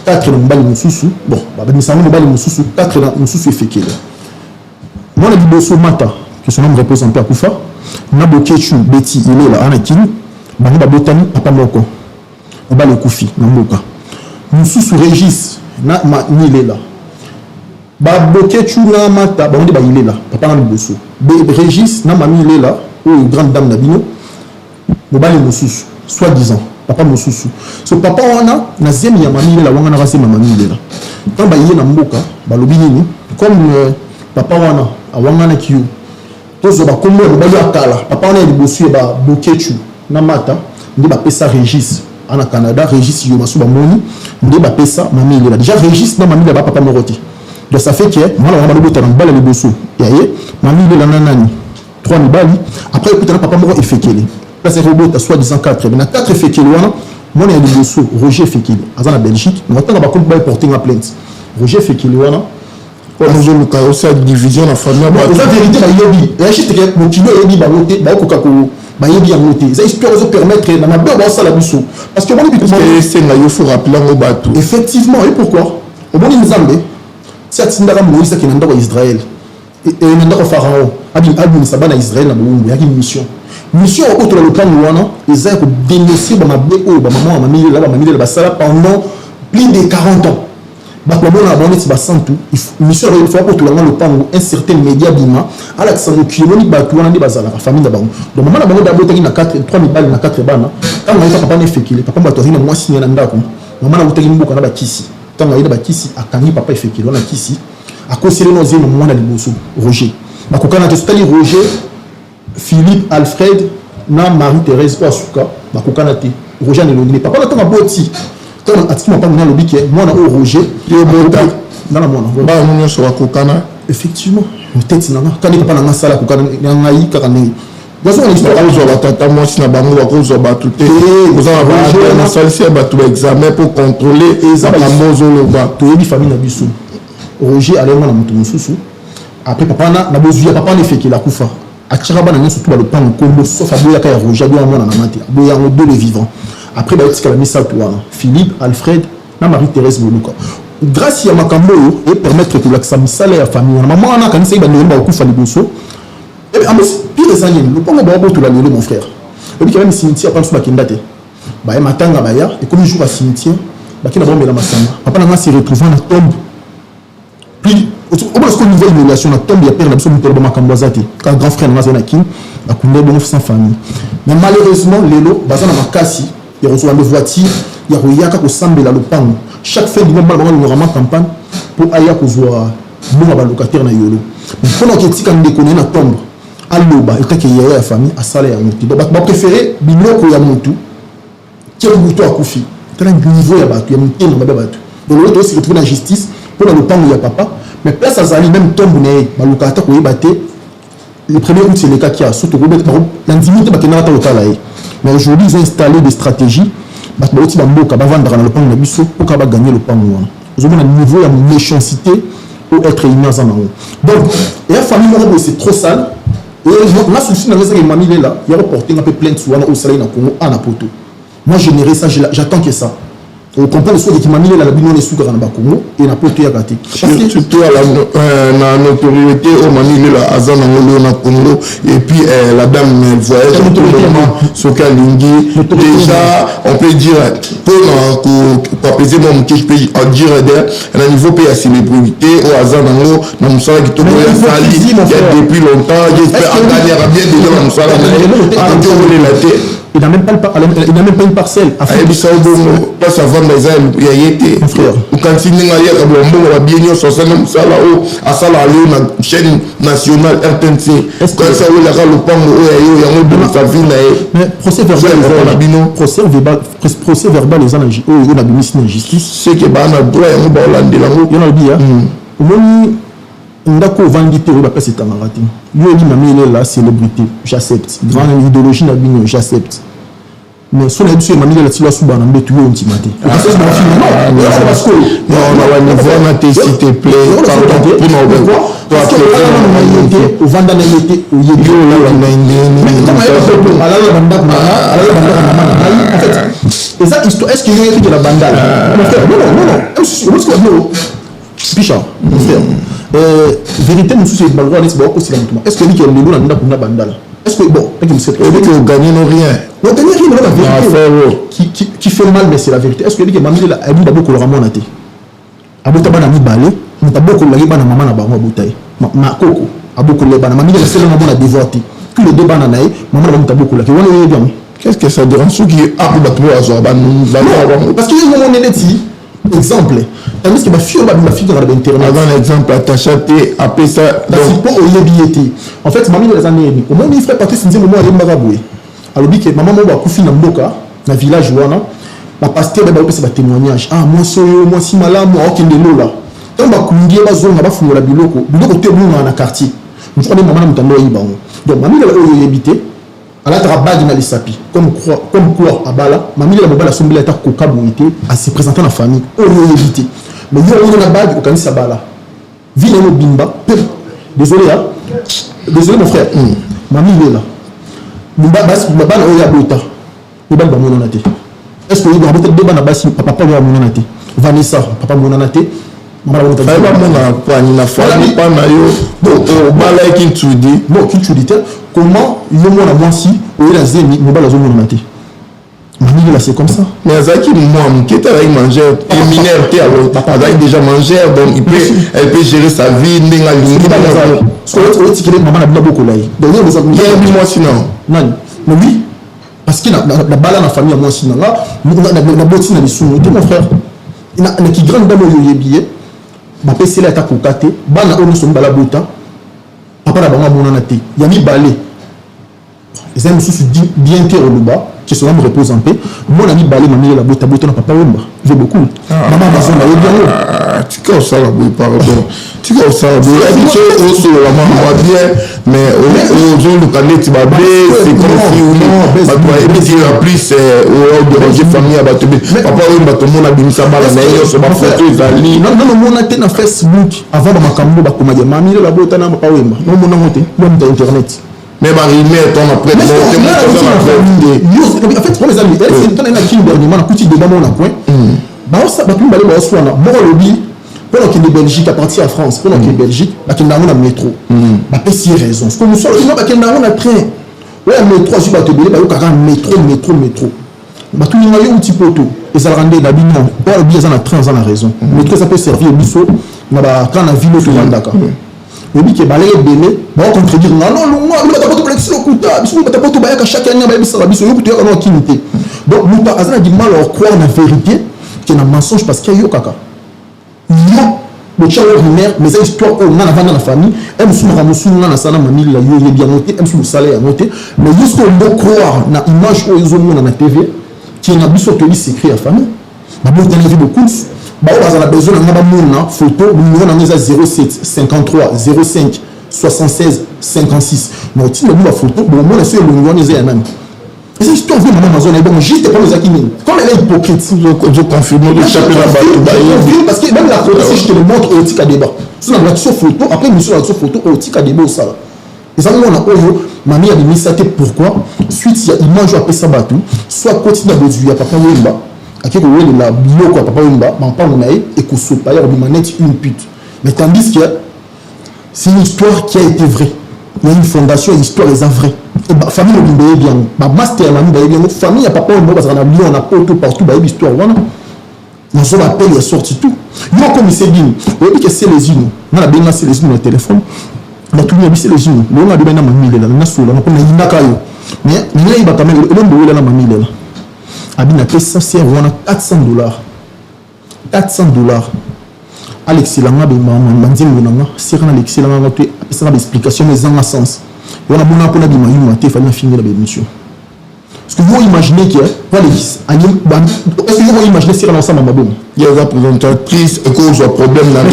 4 na mbali mususu. Bon, ba misamo mbali mususu 4 na mususu efekele. Moi le biboso mata que son nom représenté à Koufa. Na bokechu beti il est là anakini. Bango ba botani papa moko. Ba le Koufi na mboka. Mususu Régis na ma ni il est là. Ba bokechu na mata ba on dit ba il est là. Papa na biboso. Régis na mami il est là. Ou grande dame na bino. Mobali mususu soi-disant. Papa mususu. So papa wana na zemi ya mami il est là wanga na rase ma mami il est là. Quand ba yé na mboka ba lobi nini comme papa wana awanga na kiyo. Tozo ba kombo ba yo akala. Papa wana libosu ba bokechu na mata ndi ba pesa Régis en Canada Régis yo masu ba moni ndi ba pesa mami il est là. Déjà Régis na mami il est là papa moroti. Donc ça fait que moi on va le botter dans balle les bosso. Yaye mami il est là nanani. 3 mibali après écoute na papa moro efekele. Là c'est robot à soi-disant 4 mais na 4 efekele wana moi il y a les bosso Roger efekele azana Belgique mais on va comme ba porter en plainte. Roger efekele wana pour nous le cas aussi division la famille la vérité ba yobi et achite que mon kilo yobi ba voter ba ko kako ba yobi en voter ça histoire de permettre na ma ba ça la biso parce que moi c'est là il faut rappeler au bateau effectivement et pourquoi au bon Nzambe si atindaka Moïse qui nanda ko Israël et nanda ko Pharaon abi sabana Israël na bombo yaki mission autour le plan wana ezaya ko dénoncer ba mabe o ba maman mamie là ba mamie là ba sala pendant plus de 40 ans. Bah comment on a abandonné ce bassin tout mission il faut pour tout le monde le temps un certain média bima à l'accent qui est ni batu on a des bazala la famille d'abord donc maman a bango d'abord qui na 4 3000 balles na 4 bana quand on a papa ne fait qu'il papa bato na moi signé na ndako maman a utaki mboka na bakisi quand on a bakisi akangi papa fait qu'il on a kisi à cause de nos éléments monde liboso Roger bakokana te sotali Roger Philippe Alfred na Marie-Thérèse Oasuka bakokana te Roger ne longine papa na tanga boti tanga atikima pa na lobike mwana o Roger yo bota na la mwana ba munyo so bakokana effectivement peut-être nanga kani papa na sala kokana ngai kaka ne bazo na histoire ozo batata mwasi na bango bakozo batu te ozo na salisi batu examen pour contrôler ezambozo loba to yebi famille na biso Roger allait na mutu mususu après papa na bozuya papa ne fait que la kufa atira bana nyoso to ba le pan kombo sauf aboya ka ya Roger aboya mwana na mate aboya ngo deux les vivants après ba tika la misa to wana Philippe Alfred na Marie-Thérèse Boluka grâce à makambo et permettre que l'accès misala ya famille na maman na kanisa iba ndemba okufa liboso et bien pire ça le pongo ba bo to la lelo mon frère et puis quand même cimetière pas sur bakenda te ba matanga ba ya et comme jour à cimetière ba kina bombe la masamba papa na se retrouvant na tombe puis au moins ce qu'on niveau immolation na tombe ya père na biso muto ba makambo azate quand grand frère na zana kin ba kunde bon sans famille mais malheureusement lelo bazana makasi ya reçoit des voitures ya royaka ko sambela le pango chaque fin du mois ba le vraiment campagne pour aya ko zoa bon ba locataire na yolo pendant que tika ndeko na tombe aloba etake ya famille asala ya mutu ba préférer biloko ya mutu qui est mutu akufi tala niveau ya batu ya mutu na batu donc l'autre aussi retrouver la justice pour le pango ya papa mais place azali même tombe na ba locataire ko yebate le premier août c'est le cas qui a surtout l'intimité ba kenara ta lokala mais aujourd'hui ils ont installé des stratégies ba bauti ba mboka ba vendre dans le pango na biso pour ka ba gagner le pango wana aujourd'hui na niveau ya méchanceté ou être humain en haut donc et la famille moi c'est trop sale et là souci na que mamie est là il y a reporté un peu plainte sur au soleil na Congo à Napoto moi je générais ça j'attends que ça on comprend le soir que mamie est là la bino ne sous na Congo et Napoto ya gâté surtout à la notoriété au mamie est là azan na Congo et puis la dame voyage ce qu'elle lingi déjà on peut dire pour apaiser mon petit pays en dire à niveau pays à célébrité au azan na musala qui tombé sali depuis longtemps j'espère en dernière bien déjà na musala na il n'a même pas une parcelle à faire du saldo pas avant les ailes il y a été frère ou quand il n'y a rien comme bon la bien sur ça même ça là haut à ça là la chaîne nationale RTNC quand ça où la le pan il y a un de sa vie mais procès verbal les anges on a bien mis une justice c'est que bah na droit on va hollande là il y en a bien on ndako vandité ou pas c'est tamarati yo ni mamie elle est là célébrité j'accepte grande idéologie na bino j'accepte mais son habitude mamie elle tila suba na mbetu yo ntimate parce que non on va niveau na te s'il te plaît pardon parce que au vanda na yete au yebi là na ndeni ala la banda en fait et ça histoire est-ce qu'il y a de la banda non Bichard, mon frère. Vérité, nous sommes dans le droit aussi. Est-ce que lui qui est le loup n'a pas bandal? Est-ce que bon, est-ce que vous gagnez rien? On gagne rien, la vérité. Qui fait mal, mais c'est la vérité. Est-ce que lui qui est mamie là, elle a beaucoup le ramon naté? Abota bana mi balé, on t'a beaucoup la bana maman na ba moi boutaille. Ma coco, a beaucoup le bana mamie la seule maman a dévoté. Que le débat na naï, maman na beaucoup la. On est bien. Qu'est-ce que ça dérange ceux qui a battu à Zoban? Parce qu'il y a un moment ici. Exemple, tandis que ma fille dans l'internet. Avant l'exemple, attaché après ça. En fait, maman les années, au moment où il ferait partie, c'est le moment où il m'a raboué. Alors, que maman m'a couffé dans le boca, dans le village, la pasteur va faire témoignage. Ah, moi, si malade, moi, aucun de l'eau là. Tant que vous avez zone, va faire la biloko. Biloko, tu es bon dans le quartier. Nous croyons que maman m'a dit, donc, maman, elle a habité. Elle a travaillé dans les sapis. Comme quoi, à Bala, mamie la mobile a sombré l'état coca bonité à se présenter dans la famille. On l'a évité. Mais il y a une bague au Kanisa Bala. Ville au Bimba. Désolé, hein. Désolé, mon frère. Mamie est là. Bimba, Baba, on a bota. Bimba, on a été. Est-ce que vous avez peut-être deux bannes à Bassi, papa, on a été. Vanessa, papa, on a été. Maman, on a été. Comment il y a moins à moi si ou la zémi nous balazons mon maté. Mamie là c'est comme ça. Mais Azaki moi qui était avec manger mineur t'es alors papa Azaki déjà mangé donc elle peut gérer sa vie n'enga lingi pas ça. Ce que tu veux maman a bien beaucoup là. Donc il y a moi sinon. Non. Mais oui parce que la balle na famille moi sinon là na bottine na bisou mon frère. Il a qui grande dame au billet. bapesi la ta kokate bana ono so mbala bota papa na bango mona na te ya mibale les amis sous bien que au bas qui se me repose en paix mon ami balé m'a mis la bota na papa wemba je beaucoup maman maison na bien tu vois ça la boue pardon tu vois ça la boue habitué au sur la maman bien mais au jour le canet tu vas blé c'est comme si on va et puis en plus au déranger famille à battre papa wemba tout le monde a bien ça bala na yo so ba photo ezali non mon até na Facebook avant ba makambo ba koma mami la bota na papa wemba non mon ngote bon internet mais bah il met ton après en fait pour les amis c'est ton na king dernièrement na petit débat mon point bah ça ba plus balé ba so na bon lobby pour que les Belgique à partir à France pour que les Belgique ba kenda na métro ba pesi raison parce que nous sommes ba kenda na train ouais métro je ba te belé ba yo kaka métro ba tout ninga yo un petit poteau et ça rendre la bino pour bien ça na train ça na raison métro ça peut servir biso na ba quand na ville to Dakar obi ke balé belé ba contredire non le ba pas collection kuta biso ba pas to ba ya chaque année ba bisa biso yo kuta no kinité donc nous pas azana du mal à croire la vérité que na mensonge parce qu'il y a kaka yo le chien ordinaire mais c'est histoire on a dans la famille elle sous na sana mamile la yo bien noté elle sous salaire noté mais jusqu'au le croire na image au ils ont na TV qui na biso to li secret à famille ba bon télé beaucoup bah on a besoin d'un abonnement photo numéro dans 07 53 05 76 56 mais tu me dis la photo bon moi c'est le numéro des amis et c'est histoire de maman zone bon juste pour les akini comme elle est hypocrite je confirme le chapitre parce que même la photo si je te le montre au tika débat sur la photo après monsieur la photo au tika débat au ça et ça on a oyo mamie a mis ça pourquoi suite il y a image après ça batou soit continue à besoin papa wemba qui est la bio quoi papa wemba ban pas on aille et que soit pas une pute mais tandis que c'est une histoire qui a été vraie il y a une fondation l'histoire est vraie et bah famille le bien bah master la bien famille a papa wemba parce qu'on a bien on a partout bah histoire voilà on se rappelle il est sorti tout yo comme c'est dit oui que c'est les unes on a bien c'est les unes le téléphone on a tout bien c'est les unes on a bien na mamile là na solo on a inaka yo mais il va quand même le ndo là mamile là abina que ça c'est on a $400 Alex Langa be maman manzim nanga c'est quand Alex Langa tu ça une explication mais en sens on a bon pour la bima yuma te fallait finir la émission parce que vous imaginez que voilà est-ce que vous imaginez si on ensemble mabom il y a la présentatrice et cause un problème dans le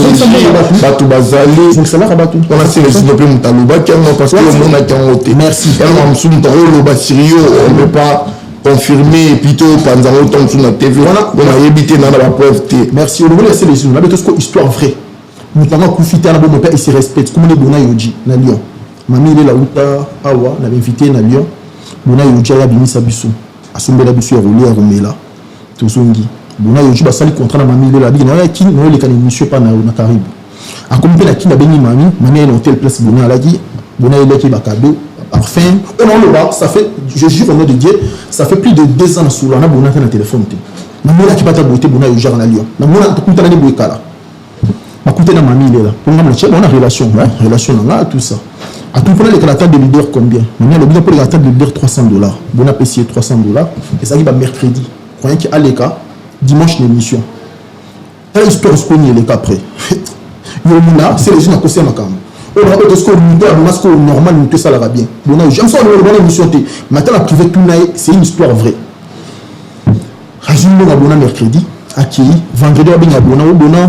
batu bazali donc ça là rabatu on a c'est le problème taluba qui parce que le monde a qui en hauteur merci elle m'a soumis dans le basirio on peut pas confirmer plutôt pendant autant sur la TV on a évité dans la preuve merci on veut laisser les yeux là parce que histoire vraie nous t'avons profité à la bonne paix et se respecte comme les bona yoji na Lyon mami il est là uta awa na invité na Lyon bona yoji ya bimisa biso asombela biso ya rouler à romela tozongi bona yoji basali contrat na mami il est là bien na qui no le kan monsieur pas na Caribou a comme la qui na beni mami elle hôtel place bona la dit bona il est qui ba cadeau parfum on le bas ça fait je jure au nom de Dieu ça fait plus de 2 ans sous la bonne na téléphone na mona qui pas ta beauté bona yoji na Lyon na mona tout na ni boikala ma coûté na mami il est là pour moi on a relation là tout ça à tout pour les caractères de leader combien on a le besoin pour les caractères de leader $300 bon a payé $300 et ça qui va mercredi croyez que Aleka dimanche l'émission quelle histoire se connaît les cas après yomuna c'est les gens à cause ma cam on a autre score leader masque normal nous tout ça là bien bon j'aime ça le bonne émission t maintenant la privé tout là c'est une histoire vraie résume le bon mercredi accueilli vendredi on a bon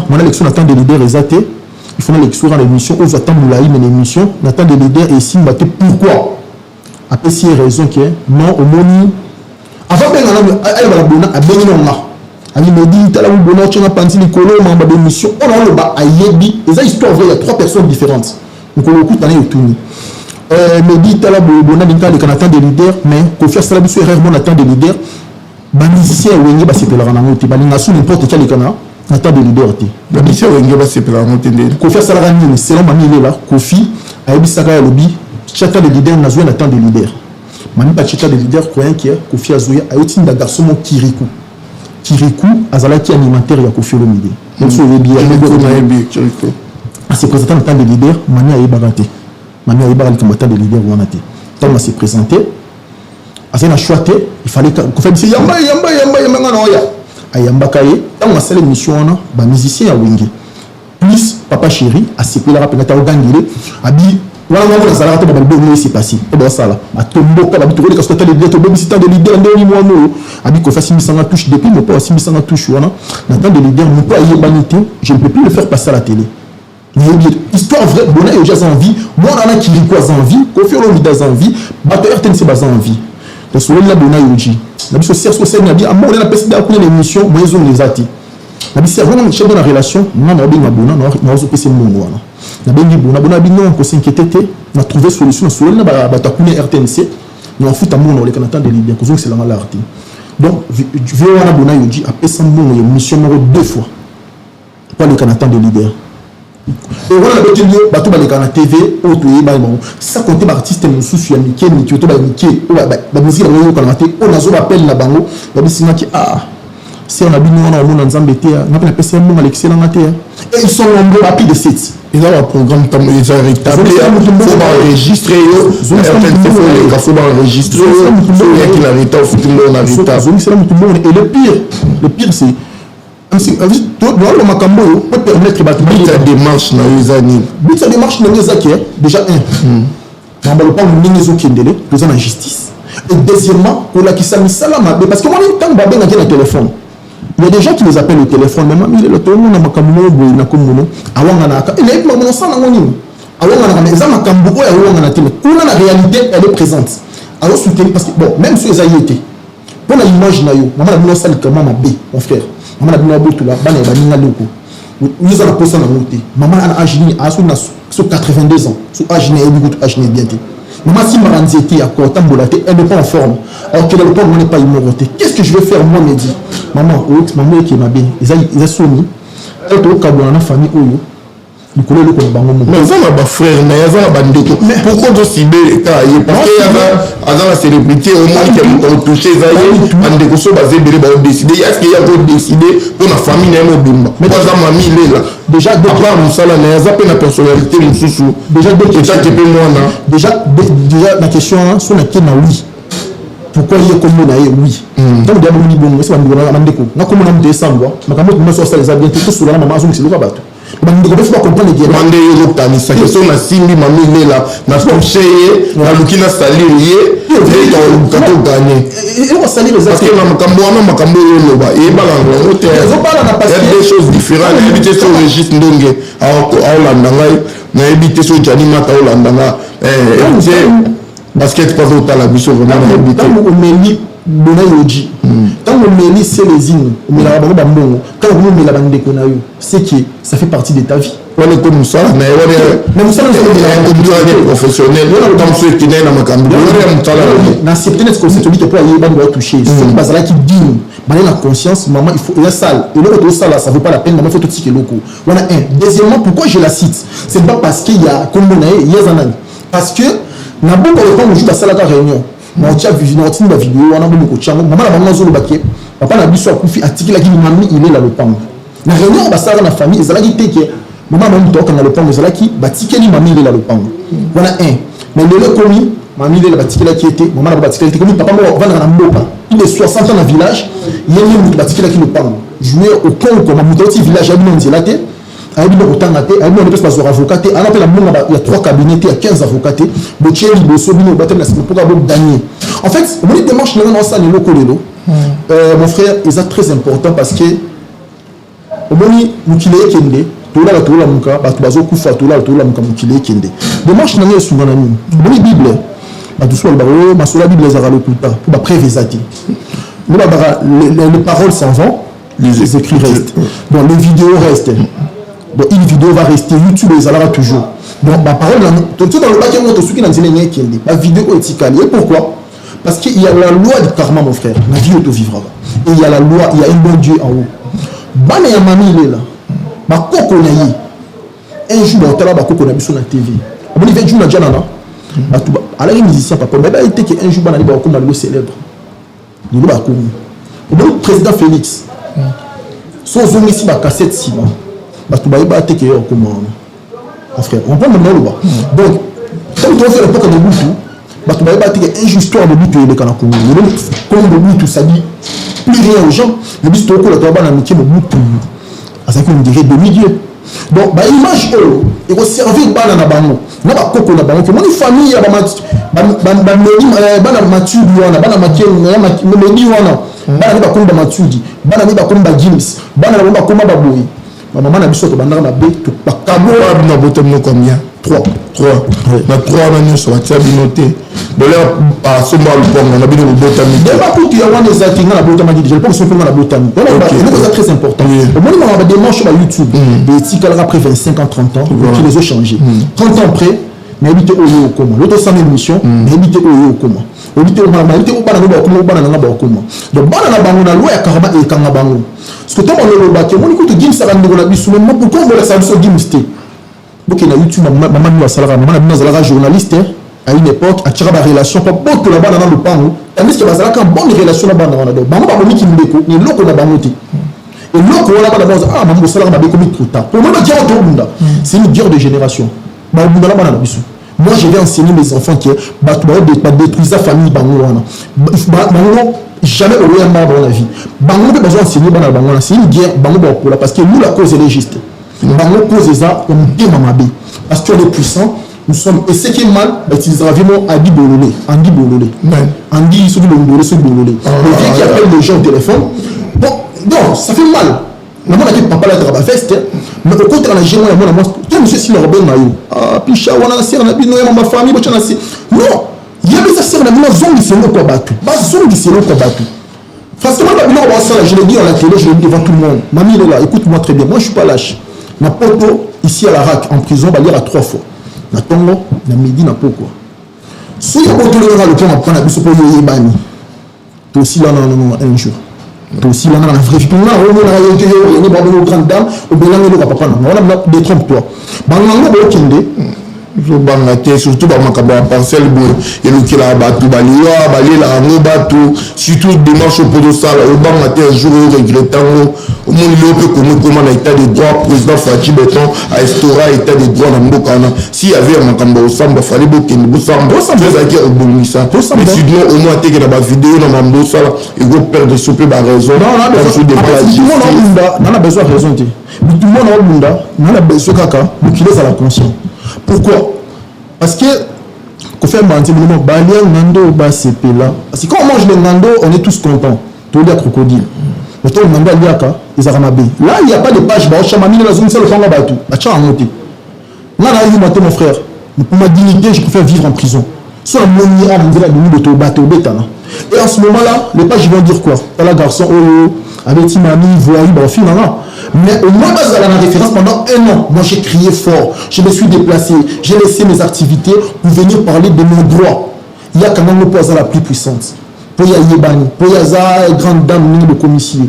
on a l'élection attend des leaders exaté il faut l'élection dans l'émission aux attend moulaï mais l'émission n'attend des leaders et ici batté pourquoi après si raison qui est non au moni avant ben elle va la bonne à benino là ali me dit tala ou bonne tu n'as pas dit nicolo membre de l'émission on a le bas ayebi et ça histoire vraie il y a 3 personnes différentes donc on écoute année autour me dit tala bonne d'inka les canatans des leaders mais confiance la biso erreur bon attend des leaders ba musicien wengi ba sepela na ngoti ba linga sous n'importe quel canal attend des leaders te ba musicien wengi ba sepela na ngoti ndé confiance la rani selon mami il est là Kofi ayebi saka ya lobby chata des leaders na zoé attend des leaders mami pas chata des leaders croyant que Kofi azoya ayoti nda garçon mon Kirikou azalaki animateur ya Kofi Olomide donc so yebi Kirikou se présentant en tant que leader mami ayebaka te mami ayebaka comme tant de leader wana te tant se présenter assez na choix il fallait qu'on fasse yamba ngana oya ayamba kaye tant ma seule mission wana ba musicien ya wingi plus papa chéri a séqué la rapide à gangélé abi voilà moi dans la table de c'est passé et dans ça là a tombo ka abi to les casquettes les to baby sitant de leader ndeli moi no abi ko fasimi sanga touche depuis mon pas fasimi sanga touche wana na temps de leader mon pas yebanité je ne peux plus le faire passer à la télé histoire vraie bona yo jazz envie moi on a qui quoi envie ko faire le leader envie bato RTNC bas envie donc sur la bona yoji na biso serso sen na bi amon na pesi da kuna l'émission moi ils ont les ati na biso vraiment chef de la relation na na binga bona na zo pesi mon wana na bengi bona bona bino ko s'inquiéter na trouver solution sur la bato kuna RTNC na fout à mon le canatan de leader ko zo c'est la malarté donc je vais wana bona yoji a pesi mon émission deux fois pas le canatan de leader. Et voilà le petit lieu, bateau baleka na TV, auto et bon. Ça compte artiste mususu ya Mickey, Mickey to ba Mickey, ba musique na yo kana te, on azo appel na bango, ba bisina ki si on a bien on a mon nzambe te, na pe na pesa mon Alexis na te. Et ils sont nombreux rapide de sites. Ils ont un programme comme ils ont rétabli, faut enregistrer yo, faut enregistrer yo, il y a qui l'arrête au foot on arrête. Et le pire c'est le macambo peut permettre la démarche dans les années. La démarche dans les années, déjà on ne parle pas de la justice. Et deuxièmement, pour la qui s'est mis ça là, parce que moi, quand on va bien téléphone, il y a des gens qui les appellent au téléphone, mais même le téléphone, on a macambo, il a comme nous, avant on a, il est mon sang dans mon alors on a mais ça macambo, on a télé. On a la réalité, elle est présente. Alors soutenir parce que bon, même si les aïeux étaient, pour l'image na yo, maman a mis ça comment ma b, mon frère. Maman a bien botu là, bana ba ninga loko. Nous allons poser na monter. Maman a agini a sur 82 ans. Sur agini et beaucoup agini bien té. Maman si maranzi était à quoi tambolaté, elle n'est pas en forme. Alors que le corps n'est pas immorté. Qu'est-ce que je vais faire moi me dit. Maman, maman qui m'a bien. Ils a sonné. Elle to kabona na famille oyo. Mais ça ma frère, mais ça va bandeko. Pourquoi tu si belle parce que y a la célébrité au moins qui ont touché ça bandeko so basé belle ba décider est-ce qu'il y a pour décider pour la famille na mo bimba. Mais ça mamie là. Déjà à part ça là, mais ça peut la personnalité mususu. Déjà tu peux moi là. Déjà la question sur laquelle na oui. Pourquoi il y a comme on a oui. Donc d'abord ni bon, c'est bandeko na bandeko. Na comme on a descendre, na comme on so ça les a bien tout sur la maman so c'est le rabat. Bandeko faut comprendre les guerres. Mandé yo tanisa que son na simbi mamie là na touché na lukina salir yé et on kato gagner. Et on salir les parce que na makambo yo loba et balango on il y a des choses différentes éviter ce registre ndonge a Hollanda ngai na éviter ce jani mata Hollanda na basket pas autant la biso vraiment na éviter bona yoji tant on met c'est les îles on met la bango bambongo quand on met la bande de yo c'est que ça fait partie de ta vie on est comme ça mais on est ça c'est professionnel on est ceux qui n'est na makambo on est ça na septembre est-ce que c'est celui qui peut aller bande toucher c'est bazala qui dit ba la conscience maman il faut la salle et l'autre ça là ça vaut pas la peine maman faut tout ticket locaux voilà un deuxièmement pourquoi je la cite c'est pas parce qu'il y a comme on a il y a zanan parce que na bon quand on joue à salle de réunion na tia vidéo wana bomo ko chango mama na bango zolo baké papa na biso akufi article qui mami il est là le pango na réunion basara na famille ezalaki teke mama na mto kana le pango ezalaki batikeli mami il est là le pango voilà un mais le commis mami il est là batikeli qui était mama na batikeli qui papa mo vendre na mboka il est 60 ans dans village il y a une batikeli qui le pango jouer au Congo comme mutoti village à Binonzelate ayebi no kotanga te ayebi no pesa bazora avocat te ana pe la monga il y a 3 cabinets il y a 15 avocats te botier liboso bino batem na pour avoir gagner en fait on dit démarche là dans ça les locaux lelo mon frère c'est très important parce que omoni mukile kende tola muka batu bazokufa tola muka mukile kende démarche na yesu ngana nini boni bible batu so ba masola bible za lokuta pour ba prévisati les paroles s'en vont les écrits restent donc les vidéos restent. Donc une vidéo va rester YouTube et ça là toujours. Donc ma parole tout dans le bac moi tout qui dans zéné kende. Ma vidéo est éticale. Et pourquoi? Parce qu'il y a la loi du karma mon frère. La vie auto vivra. Et il y a la loi, il y a un bon Dieu en haut. Bana ya mami il est là. Ba koko na yi. Un jour on tala ba koko na biso na TV. On dit 20 jours na jana na. Ba tout ala les musiciens papa mais ba été que un jour bana li ba ko ma le célèbre. Il ba ko. Le président Félix. Son zoom ici ba cassette Simon. Parce que tu as comment frère on prend le nom donc quand tu fais l'époque de Boutou parce que tu as une histoire de Boutou et de Kanakou comme de Boutou ça dit plus rien aux gens le bis to ko la toba na métier de Boutou à ça qu'on dirait demi-dieu donc image et ko servir bana na bango na ba koko na bango que mon famille ya bana matudi wana bana makenu ya medi wana bana ba komba matudi bana ba komba Guinness bana ba komba baboyi maman na biso to banda na be to bakabo na botem combien 3 na 3 na nyonso batia binote bole asomba lupongo na bino botami deba kuti ya wana ezaki nga na botami je pense que nga na botami donc c'est très important au moment où on va démarcher sur YouTube et etikala après 25 ans 30 ans qui les ont changé 30 ans après mais habité oyo comment l'autre sans émission mais habité oyo comment habité o mama habité o bana no ba comment bana na ba comment donc bana na bango na loi ya karama e kanga bango parce que tant on le ba ke moni ko to game ça ndeko na biso même pourquoi on la salle so game sté donc na YouTube maman nous salaka maman na zalaka journaliste à une époque à tirer la relation pas beaucoup là-bas dans le panneau tandis que bazalaka une bonne relation là-bas dans donc bango ba bomi ki ndeko ni loko na bango te et loko wala ba d'abord ah maman salaka ba comme trop tard pour moi ba dire to bunda c'est une guerre de génération ba bunda là-bas na biso moi je vais enseigner mes enfants que ba détruire sa famille bango wana bango jamais au rien dans la vie bango be besoin enseigner bana bango c'est une guerre bango ba pour parce que nous la cause elle est juste bango cause ça on bien mamabe parce que les puissants nous sommes et ce qui est mal utilisera vraiment Andi Bololé Andi sur le Bololé sur le Bololé le vieux qui appelle les gens au téléphone bon non ça fait mal maman a dit papa là travaille veste mais au contraire la génération la moi toi monsieur si leur ben maillot ah picha wana sir na bino ya ma famille bocha na si non il y a des sœurs na bino zongi c'est le quoi battu bas zongi c'est le quoi battu franchement la bino on ça je le dis à la télé je le dis devant tout le monde mamie est là écoute-moi très bien moi je suis pas lâche ma poto ici à la RAC en prison va lire à 3 fois na tongo na midi na poko si on peut le voir le plan prendre biso pour yebani to aussi là non un jour to aussi là na vrai vie na on na yote yo ni ba bo grande dame au belango de papa na on a détrompe-toi bango bo kende zo banga te surtout ba makaba parcelle bo eluki la batu baliwa balela ngo batu surtout démarche pour sala o banga te un jour regrettango au monde le peut comment na état de droit président Fachi Beton a instauré état de droit na mboka na si y avait makamba au samba fallait bokende bo samba ça qui obomisa mais sinon au moins te que na ba vidéo na mambo sala et go perdre souper ba raison on a besoin de raison te tout le monde a bunda on a besoin kaka bukile za la conscience. Pourquoi? Parce que quand on fait mentir, nando ba sepela. Parce que quand on mange le nando, on est tous contents. Tout le crocodile. Mais toi, le nando aliaka, ils ont ramabé. Là, il n'y a pas de page. Bah, chamami la zone, c'est le fanga batou. Acha monter. Là, il m'a dit mon frère. Pour ma dignité, je préfère vivre en prison. Soit mon ira, on dirait de to bateau bétana. Et en ce moment-là, les pages vont dire quoi? T'as la garçon, oh, avec Timami, voyez, bah, finalement. Mais au moins, dans la référence, pendant 1 an, moi j'ai crié fort, je me suis déplacé, j'ai laissé mes activités pour venir parler de mes droits. Il y a quand même le poids la plus puissante. Pour y aller, pour y aller, grande dame, mini de commissaire.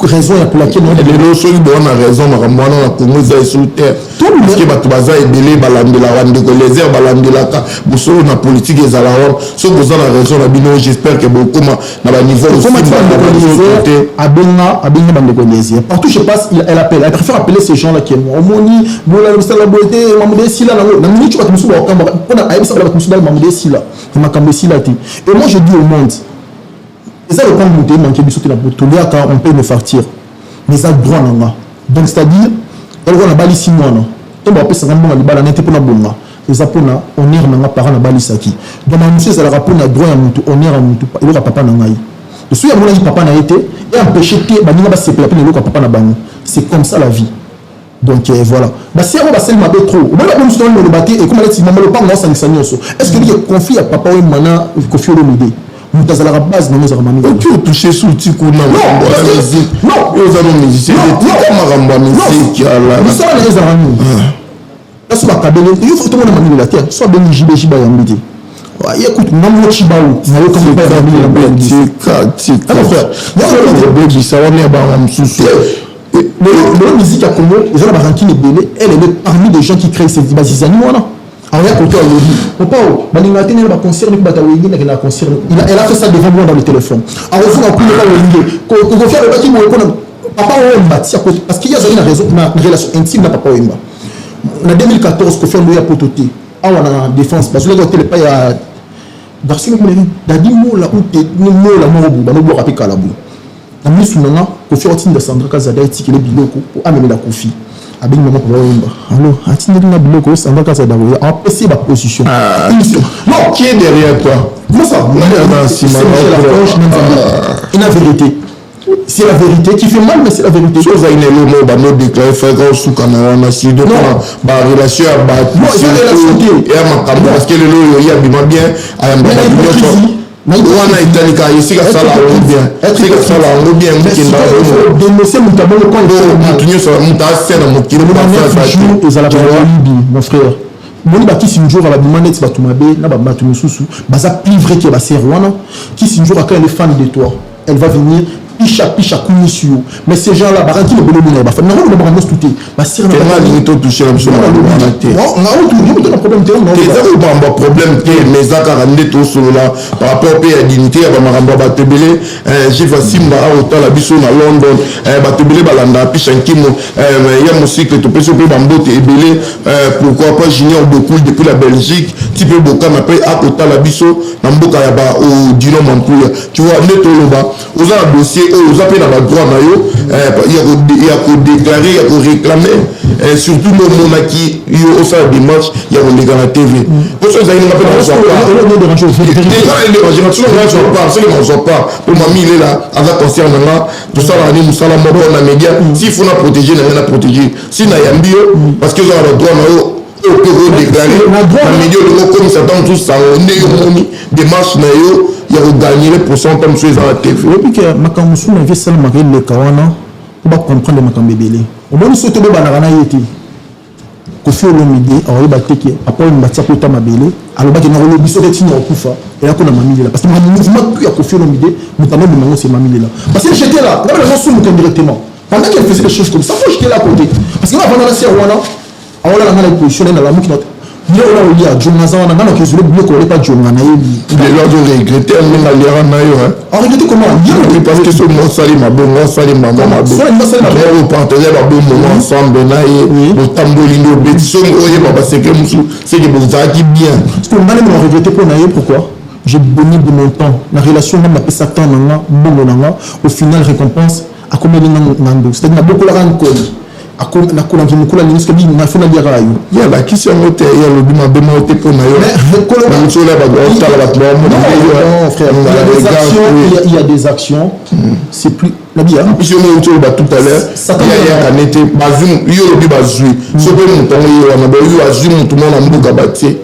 Raison pour laquelle on a raison, la Congo est sur terre. Parce que Batubaza est belé, les airs, la politique et Zalaron. Si vous avez la raison, j'espère que beaucoup na niveau partout je passe, elle appelle. Elle préfère appeler ces gens-là qui est moi. Omoni, Moula, la beauté, Mamoudé Sila, la minute tu vas te me souvenir, on a aimé ça, la consultation de Mamoudé Sila. Et moi je dis au monde, et ça le point de manquer de sauter la bouteille, on peut me facture. Mais ça droit non. Donc c'est-à-dire, elle va na bali 6 mois non. Donc on peut se rendre à libala n'était pas na bonga. Et ça pour na honneur na parent na bali saki. Donc monsieur ça la rapport na droit à mutu, honneur à mutu, il aura papa na ngai. Je suis à mon papa na été et empêcher que banina ba se plaper le papa na bango. C'est comme ça la vie. Donc voilà. Bah si on va se ma trop. On va pas nous donner le bâti et comme elle dit maman le pas non ça ni est-ce que il y a conflit à papa ou mana conflit au l'idée. Nous avons la base de nos armements. Tu as touché sous le tico. Non, non, nous avons musiciens. Nous sommes les armements. Là, sur la cabine, il faut tout le monde manier la terre. Soit bien Jiba Yambidi. Écoute, non, Chibaou. Vous n'avez comme pas dormi la belle. Tika. Alors, frère, il y a le bébé, ça va venir à un sous-sol. La musique à Congo, les gens qui sont belé, elle est parmi les gens qui créent ces animaux. Alors, il y a côté au Papa, il a concert, elle a fait ça devant moi dans le téléphone. Alors, il faut qu'on faire le bâtiment. Papa, parce qu'il y a une raison, une relation intime de Papa Wemba. En 2014, qu'on fait un pototé. Ah, on a défense. Parce que là, il y a garçon qui a dit mots là où tu es mots là, dans le bois avec Kalabou. La mise sous maintenant, qu'on fait un de Sandra Kazada et Tikele Biloko pour amener la Kofi. avec maman pour alors attendez na biloko ça va casser d'abord en PC ma position non qui est derrière toi comment ça c'est la vérité c'est la vérité qui fait mal mais c'est la vérité chose à une élément bah nous déclarer faire grand sous canara si donc bah relation à bah non c'est la relation et à ma parce que le lot il y a bien à wana italika isika sala bien isika sala bien mukenda dénoncer mutabolo quand mutunyo so mutasena mukiro ba ezala ba libi mon frère moni ba kisi njora ba bimaneti ba tumabe na ba batu mususu baza plus vrai que ba serwana kisi njora quand elle est fan de toi elle va venir picha kunisio mais ces gens là ba ranki le bolomina ba fa na ko ba mos touté ba sir na ba ni to toucher la mission na te non na auto yo te problème te non c'est pas un problème que mais zakara ndeto solo là par rapport à la dignité ya ba maramba ba tebele j'ai fasimba a autant la biso na London ba tebele balanda picha nkimo ya musique to peso pe bambote ebele pourquoi pas junior beaucoup depuis la Belgique ti pe bokana pe a autant la biso na mboka ya ba au dino mantuya tu vois ndeto loba oza dossier aux appels à la droite il y a qu'à déclarer, il y a qu'à réclamer surtout le monde qui au sein des matchs il y a qu'à déclarer la TV pour ça ils ont appelé à pas pour mamie il est là avec concert tout ça là nous ça là mon média s'il faut la protéger la protéger si na yambio parce que ils ont le droit au peut déclarer la média le comme ça dans tout ça on est des matchs na yo il y a gagné les pourcents comme ceux à la TV. Et puis que Makamusu n'avait seulement le Kawana pour comprendre Makambébélé. On va nous sauter le banana yéti. Kofi Olomide a eu battu qui après une bâtisse pour Tamabélé. Alors bah qu'il n'a pas eu bisous de Tino Kufa et là qu'on a mamie là parce que mon mouvement puis à Kofi Olomide notamment le moment c'est mamie là. Parce que j'étais là, là les gens sont directement. Pendant qu'elle faisait des choses comme ça, faut j'étais là à côté. Parce que là pendant la série Wana, on a la position dans la mouki notre. Il y a un Jonathan, on a que je voulais bloquer pas Jonathan. Il est là de regretter, mais la lira naïve. En regretter comment? Parce que ce mot salim ma bon, moi salim ma maman. Au partenaire ma bon moment ensemble naïe, au tambolino, bétisson, oye papa c'est que c'est que vous avez bien. Parce que on a regretté pour naïe pourquoi? J'ai donné de mon temps. La relation même appelé ça temps nanga, au final récompense à combien de nando. C'est-à-dire beaucoup la rencontre. Na kula kimukula ni skebi na funa dia rayo ya la kisi ngote ya lo bima bema ote ko na yo mais kolo na mutsola ba ta la ba non frère il y a des actions c'est plus la bia je me mutsola ba tout à l'heure il y a kanete bazum yo lo bi bazui so be mutongo yo na ba yo azum mutumo na mbuka batie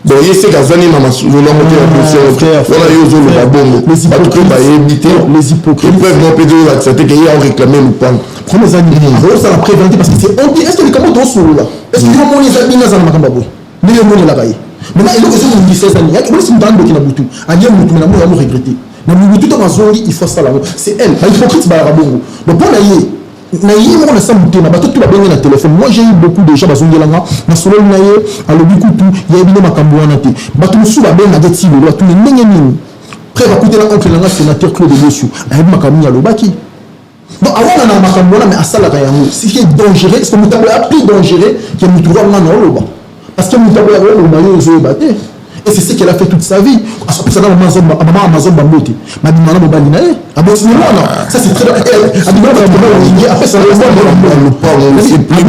donc il sait qu'azani na masolo la montée la pression voilà yo zo le babongo les hypocrites ba éviter les hypocrites ils peuvent non peut accepter qu'il y a réclamé le pan premier amis ça la préventé parce que c'est on dit est-ce que les camots sont là est-ce que on les amis na za makamba boy mais on les la baye maintenant il est que je 16 ans il y a que c'est dans le kinabutu adia mutu na mo ya mo regretter na mutu to bazongi il faut ça là c'est elle ba hypocrite ba rabongo donc pour naïe naïe on a ça mutu na bato tout ba benga na téléphone moi j'ai eu beaucoup de gens bazongelanga na solo naïe alobi kutu ya bino makambo wana te bato musu ba benga geti lo tout les ndenge nini près va coûter la oncle na sénateur Claude Bessou ayebi makambo ya lobaki. Donc avant on a makambo mais à ça la kayango si c'est dangereux est-ce que mutabla a plus dangereux que mutuwa ngana loba parce que mutabla loba yo zo baté et c'est ce qu'elle a fait toute sa vie à ce ça maman Amazon bambote ma dimana mo balina a bon c'est non ça c'est très elle a dimana mo après ça le pas c'est plus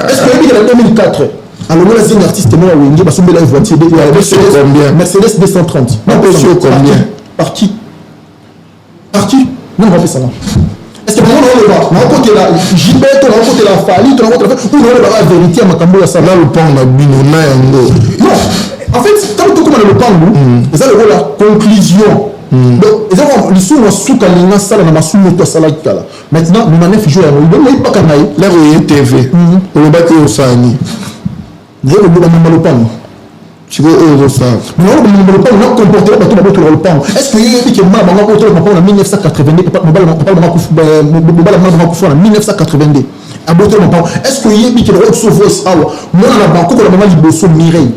est-ce que en 2004 alors moi c'est un artiste moi Wengi parce que la voiture Mercedes 230 combien par qui non on va faire ça là est-ce que on va côté là Gilbert on va côté la Fali on va côté la on va la vérité à makambo ya ça là le pan na bino na yango non en fait quand tout comme le pan ça le la conclusion donc ils ont le sous suka linga sala na masumo to sala kala maintenant nous n'avons joué à nous pas kana la TV on va que osani ne le bon le pan tu veux ça non le pan on comporter pas tout le pan est-ce que il y a que ma bango to en 1982 papa en 1982 à botter mon pan est-ce que il y a que le haut voice awa moi na banko ko la maman liboso Mireille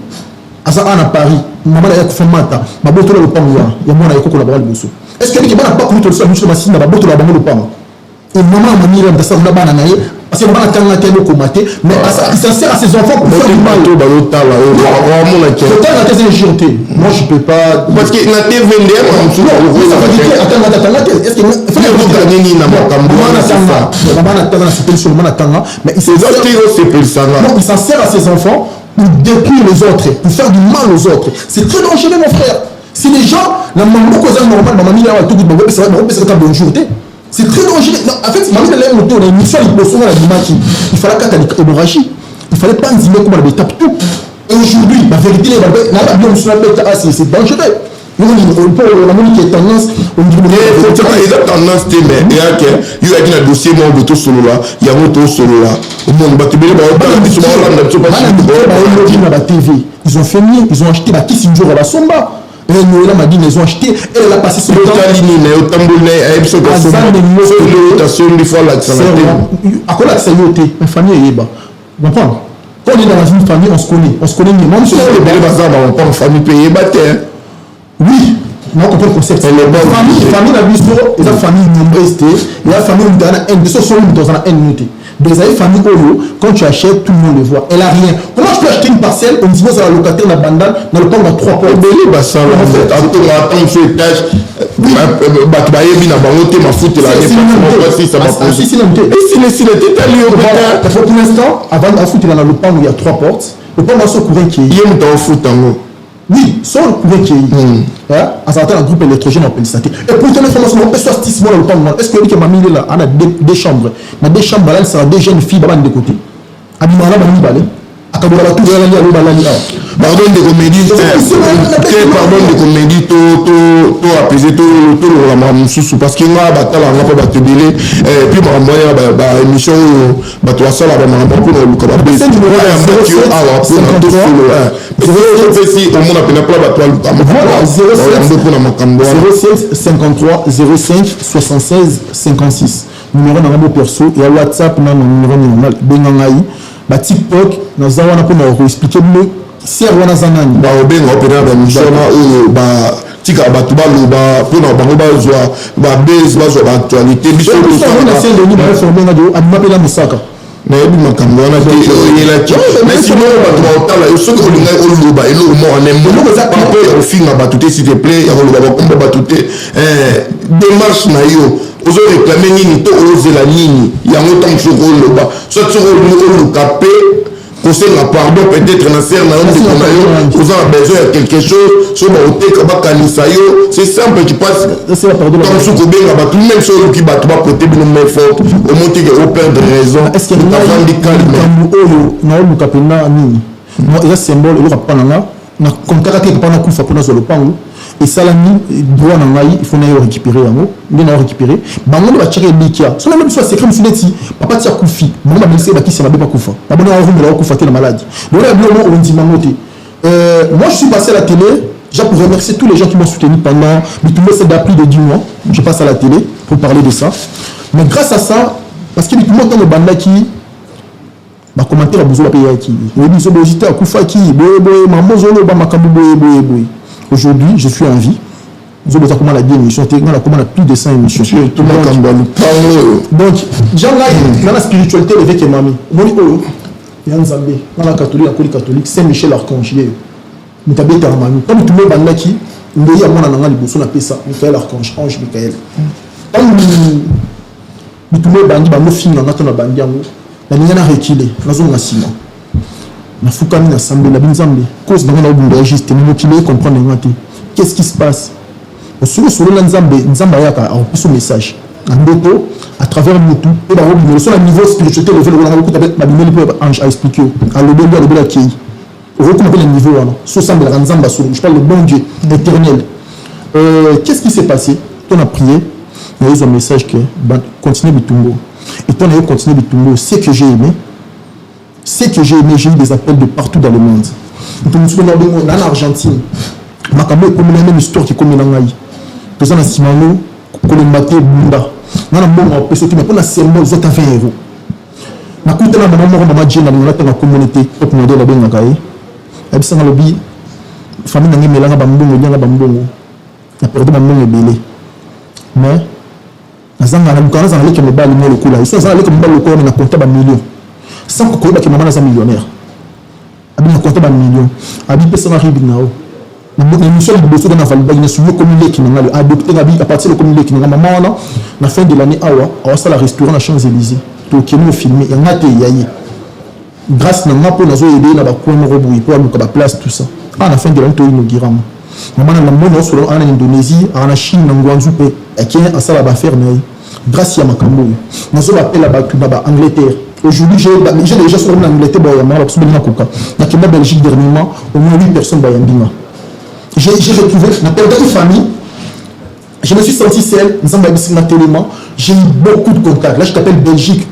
asa à Paris maman ya kufamata ma botter le pan ya moi na ko la bango liboso est-ce que il y a pas ko to ça monsieur machine na botter la bango le pan et maman Mireille dans ça na bana na parce que bana tanga te ko maté mais il s'en sert à ses enfants pour faire du mal to ba lota la vraiment la que tanga te c'est injurté moi je peux pas parce que na TV ndem am su est-ce que mais il s'en sert à ses enfants pour détruire les autres, pour faire du mal aux autres. C'est très dangereux, mon frère. Si les gens, la maman cause normal, ma mamie a tout dit, c'est bonjour. C'est très dangereux. Non, en fait, mamie elle a monté, on a une mission, il fallait qu'elle ait hémorragie. Il fallait pas enzymer comme elle tape tout. Et aujourd'hui, la vérité, c'est dangereux. On a une tendance, on dit il y a tendance, mais il y a un dossier, moi, de tout solo là, il y a un autre solo là. Ils ont fait mieux, ils ont acheté la Kissinjor à la Somba. Elle m'a dit, ils ont acheté, elle a passé son temps. Quand on est dans une famille, on se connaît. On se connaît mieux. On famille payée, oui, on comprend le concept. Famille la biso, et la famille nombreuse, et la famille dans la haine, de ce sont dans la haine notée. Des familles quand tu achètes, tout le monde le voit. Elle a rien. Comment je peux acheter une parcelle au niveau de la locataire, la bandane, dans le temps dans 3 portes? Ça pour l'instant, avant de foutre dans le pan où il y a 3 portes, le pan va se couvrir qui est. Oui, sans le couvert qui est. À certains groupe électrogène en Pélissaté. Et pour tenir information, on peut soit stisement dans le temps. Est-ce que ma mille là, on a des chambres? Dans des chambres, là, ça a des jeunes filles de côté. Abimala, on va aller. Pardon de comédie, pardon de comédie, tout apaiser, tout le monde parce qu'il y a pas de délai, et puis ma émission, tu as ça là, pour le c'est 53 05 76 56 numéro de perso et à WhatsApp numéro normal TikTok nous avons expliqué mieux si on a zanani tika batu baloba pona bango bazwa ba base bazwa ba actualité biso amapela musaka na yebi makambo wana te oyelaki mais sinon batu baotala yo soki olingai oloba eloko mo anembo papo ofinga batu te s'il te plaît ya koloba bakombo batu te démarche na yo ozo réclamer nini to ozela nini yango ntango soki oloba soki soki oluka pe kosenga pardon peut-être na ser na yo vous avez besoin de quelque chose so ba oteka bakanisa yo c'est simple tu passes comme sous kobenga batu même so oluki batu bapote bino main forte au monte que au perdre raison est-ce que avandi calme oyo na oluka pena nini moi il y a symbole elo kapana na konkaka te kapana kufa pona zo lopango et ça l'ami droit na ngai il faut na récupérer yango ndena récupérer bango ba tirer bikia so même soit secret mfineti papa tia kufi bango ba blessé ba kisi ba beba kufa ba bona rumba la kufa te la maladie voilà bien on dit mamoté moi je suis passé à la télé déjà pour remercier tous les gens qui m'ont soutenu pendant c'est d'appli de 10 mois je passe à la télé pour parler de ça mais grâce à ça parce que tout le monde dans le banda qui ba commentaire a besoin de payer qui oui ils ont besoin à kufa qui boy maman zolo ba makambu boy. Aujourd'hui, je suis en vie. Nous avons comment la bien émission, on a plus de 100 émissions. Tout le monde donc, dans la spiritualité, l'évêque et mamie. Il y a un Zambé, dans la catholique, Saint-Michel Archange. Nous avons été en mamie. Comme tout le monde qui, nous avons été en mamie, nous avons été ça, Michael Archange, Ange Michael. Comme nous avons été en mamie, nous avons été en mamie, nous avons été en mamie, nous avons été en mamie. Na fukami na sambe na binzambe cause dans na obunda juste mais qui les comprendre ngati qu'est-ce qui se passe au solo na nzambe yaka a reçu message en doto à travers mutu et ba obunda sur le niveau spirituel level on a beaucoup avec ma bimeli pour ange a expliqué à le bien qui on recommande le niveau là so sambe la nzamba sur je parle le bon Dieu éternel qu'est-ce qui s'est passé on a prié il y a eu un message que continuer bitumbo et on a continué bitumbo c'est que j'ai aimé j'ai eu des appels de partout dans le monde. Nous sommes en Argentine. Je suis la même histoire qui est comme en Haïti. Nous sommes en Simano, Colombate, Bunda. Nous sommes en Pessoa, mais pour la symbole, nous sommes à 20 €. Nous sommes en Maman dans la communauté, pour nous aider à bien gagner. Et puis, ça, nous sommes en famille, nous sommes en Bambongo, nous sommes en Bambongo. Nous avons perdu Bambongo et Bélé. Mais, nazanga na mukana za leke mobali mo lokola iso za leke mobali lokola na compter ba millions sans ko ba ke maman na millionnaire abi na compter ba millions abi pesa na ribi nao na mission de bosso na valida ina suyo comme leki na ngalo adopter abi à partir de comme leki na maman na fin de l'année awa ça la restaurant na Champs-Élysées to kemo filmer ya ngate yayi grâce na ngapo na zo aider na ba ko mo robo pour amuka ba place tout ça à la fin de l'année to inauguram maman na mono sur en Indonésie en Chine na Guangzhou pe akien asala ba faire na grâce à makambo nazo appel la batu na ba Angleterre aujourd'hui j'ai déjà sur l'Angleterre ba yamba ba subina koka na kenda Belgique dernièrement au moins 8 personnes ba yambinga j'ai retrouvé na période de famille je me suis senti seul nous avons bisina tellement j'ai eu beaucoup de contacts là je t'appelle Belgique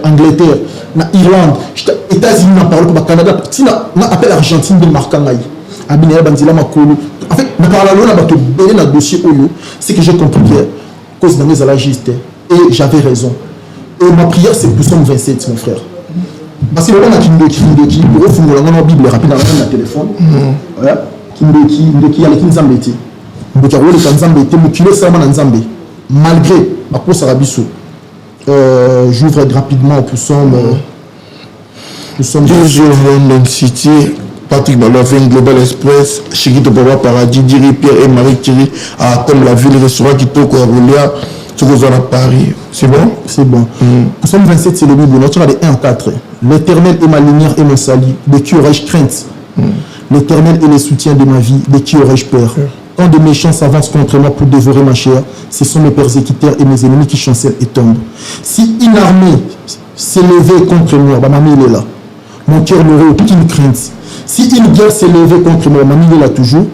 Angleterre na Irlande États-Unis na parole pour Canada si na appel Argentine de markangai abina banzila makolo en fait na parole na bato belé na dossier oyo c'est que j'ai compris que cause dans les alagistes et j'avais raison et ma prière c'est pour Psaume 27 mon frère parce que on a kindoki pour fumula ngona bible rapide dans le téléphone voilà kindoki ya kinzambeti ndoki wole kanzambeti mukilo sama na nzambe malgré ma course arabiso j'ouvre rapidement pour Psaume 2 jours London City. Patrick Balafin, Global Express, Chiquito Papa Paradis, Diri Pierre et Marie Thierry, comme la ville restaurant qui toque à Roulia, sur à Paris. C'est bon? C'est bon. Psaume 27, c'est le Bible. Notre des 1 à 4. L'Éternel est ma lumière et mon salut. De qui aurais-je crainte? L'Éternel est le soutien de ma vie. De qui aurais-je peur? Quand des méchants s'avancent contre moi pour dévorer ma chair, ce sont mes persécuteurs et mes ennemis qui chancellent et tombent. Si une armée s'est levée contre moi, ma mamie est là. Mon cœur n'aurait aucune crainte. Si une guerre s'est levée contre moi, mamie est là toujours,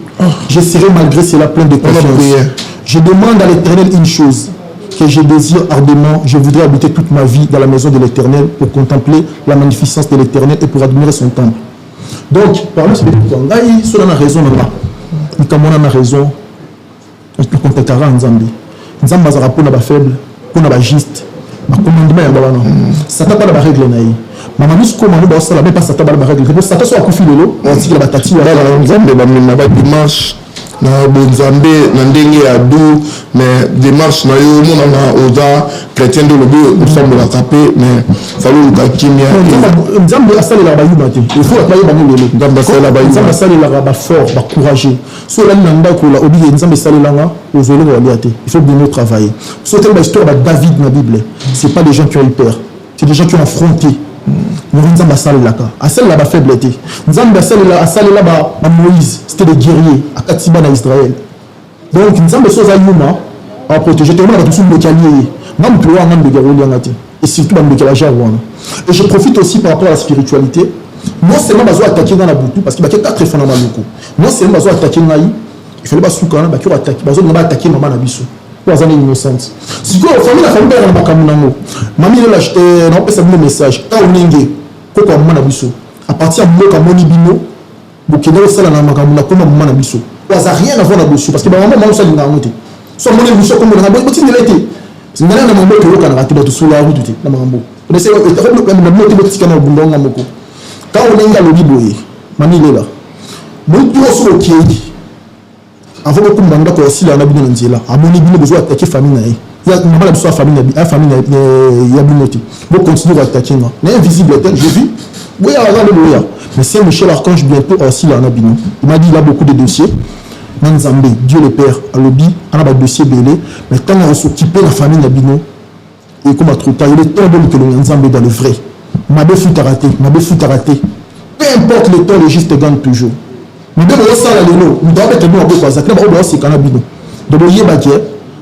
je serai malgré cela plein de confiance. Je demande à l'Éternel une chose que je désire ardemment. Je voudrais habiter toute ma vie dans la maison de l'Éternel pour contempler la magnificence de l'Éternel et pour admirer son temple. Donc, par là, c'est que cela a raison. Quand on a raison, on contactera Nzambi. Nzambi a rapport à faible, pour la juste, ma commandement ça n'a pas la règle. Maman nous comment nous bosse là mais pas ça t'a la règle. Ça t'a soit confié lelo, on dit que la batati là Nzambi ba dimanche na bonzambe na ndenge ya do mais démarche na yo mona na oza chrétien de lobi nous sommes la tapé mais fallu ka kimia Nzambi asali la ba yumate il faut la ba ngolo Nzambi asali la ba Nzambi asali la ba fort ba courageux so la nanda ko la obi Nzambi asali la nga ozolo wa liate il faut bien travailler so telle histoire ba David na Bible c'est pas des gens qui ont eu peur c'est des gens qui ont affronté Nzambi asali la ka asali la ba faiblesse Nzambi asali la ba Moïse c'était des guerriers à Katiba na Israël donc Nzambi soza yuma a protéger tout le monde tout le calier même plus loin de guerrier ngati et surtout dans le calage wana et je profite aussi par rapport à la spiritualité non seulement bazo attaquer dans la boutou parce qu'il y a 4 phénomènes locaux non seulement bazo attaquer ngai il fallait pas soukana ba kiro attaquer bazo ngaba attaquer maman na biso pour azana innocente si quoi famille la famille na makamunango mami le lâche na pesa le message ta onenge ko kwa maman na biso à partir de moka moni bino bokende sala na makamuna ko maman na biso ça rien à voir na biso parce que maman maman ça linga ngote so moni biso ko na bo tindi lete ngana na mambo ko kana ratiba to sula rutu na mambo on essaie de faire le moto de tikana bundonga moko quand on enga le biboye mami lela mutu oso okieyi avant ko mbanda ko sila na bino nzela amoni bino besoin attaquer famille na ye ya mama la biso famille na famille ya binoti bo continuer à attaquer moi mais invisible j'ai vu oui alléluia mais c'est Michel Archange bientôt aussi là na bino il m'a dit il a beaucoup de dossiers Nzambe, Dieu le Père, à l'obi, on a un dossier belé, mais quand on s'occupe de la famille Nabino, et comme à trop tard, il est temps de que le Nzambe dans le vrai. Ma belle fut raté, peu importe le temps, le juste gagne toujours. Mais de ça, nous devons être nous à beaucoup, ça crée beaucoup de cannabino. De l'oyer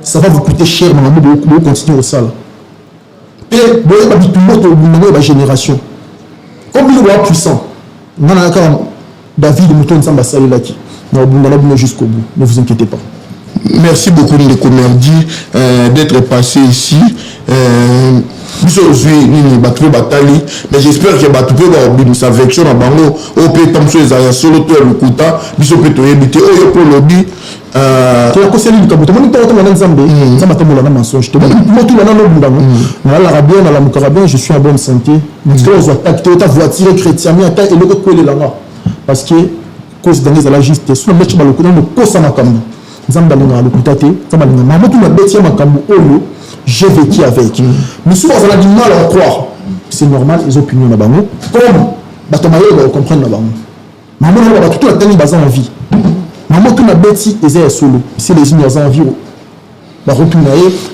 ça va vous coûter cher, mais vous devez continuer au sale. Et vous avez tout le monde de la génération. Comme il est puissant, on a encore David Mouton Nzamba Salilaki. Jusqu'au bout, ne vous inquiétez pas. Merci beaucoup Ndeko Merdi d'être passé ici. Aujourd'hui, nous battu batali, mais j'espère que battu peut avoir sa version à Bango. Au peut comme les ayants solo toi le kuta, biso peut te éviter. Oh pour lobby. Tu as conseillé le kabuto. Moi, tu as Nzambe. Nzamba ta moula na mensonge. Tu moi tu l'as na bundamo. Na la bien, na la mukarabien, je suis en bonne santé. Parce que on doit tacter ta voiture chrétien, mais attends et le ko le là. Parce que cause dans les alagistes sur le match baloko dans le kosa makambo nzamba linga lokutate nzamba linga mamotu na beti ya makambo oyo j'ai vécu avec. Mais souvent, on a du mal à croire. C'est normal, les opinions là-bas. Comme Batomaye va comprendre là-bas. Maman, on va tout la télé basée en vie. Maman, que ma bêtise est solo. C'est les unes en vie. La retourner,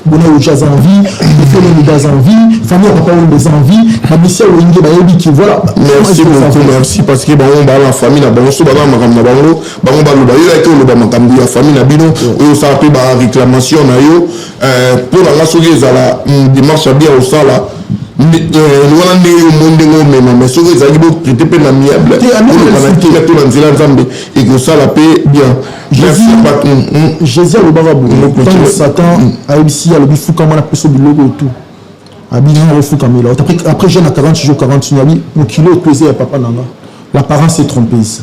bonheur au jazz en vie, les filles au jazz en vie, famille papa au des en vie, ma mission au Inge Bayebi qui voilà. Merci beaucoup, merci parce que bon on va la famille na bango so ba makam na bango, bango ba loba yo eke loba makam ya famille na bino, o ça peut ba réclamation na yo pour la soki ezala démarche bien au sala. Voilà le monde mais ce que ça dit beaucoup traité peu l'amiable et que ça la paix bien. Jésus le barabou Satan a ici à le bifou comme on a pris le logo tout habillé au fou comme là après jeune à 40 jours 40 nuits mon kilo pesé à papa nanga l'apparence est trompeuse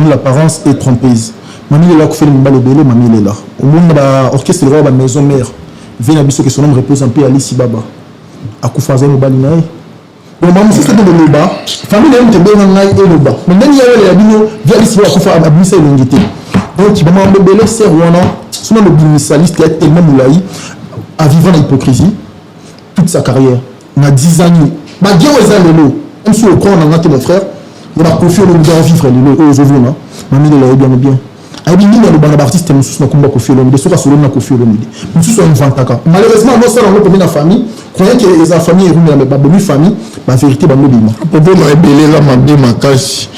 l'apparence est trompeuse mamie est là qui fait le balle belé mamie est là au monde orchestre de la maison mère vient à biso que son nom repose un peu à Alice Baba à Koufaza no balina bon maman c'est ça de loba famille n'a pas bien ngai et loba mais même il y a les bino via Alice Baba Koufa abisa l'ongité donc tu vas m'embêter c'est wana souvent le binisaliste qui est tellement moulaï à vivre dans l'hypocrisie toute sa carrière on a 10 ans bah bien aux allélo on se reprend on a mon frère on a confié le monde à vivre les aux ovona mamie là bien ayi ni le bana artiste mususu na kumba Koffi Olomide soka solo na Koffi Olomide mususu a inventaka malheureusement no sala ngo na famille croyant que les familles et la bonne famille la vérité ba lobima popo na ebele la mabe makasi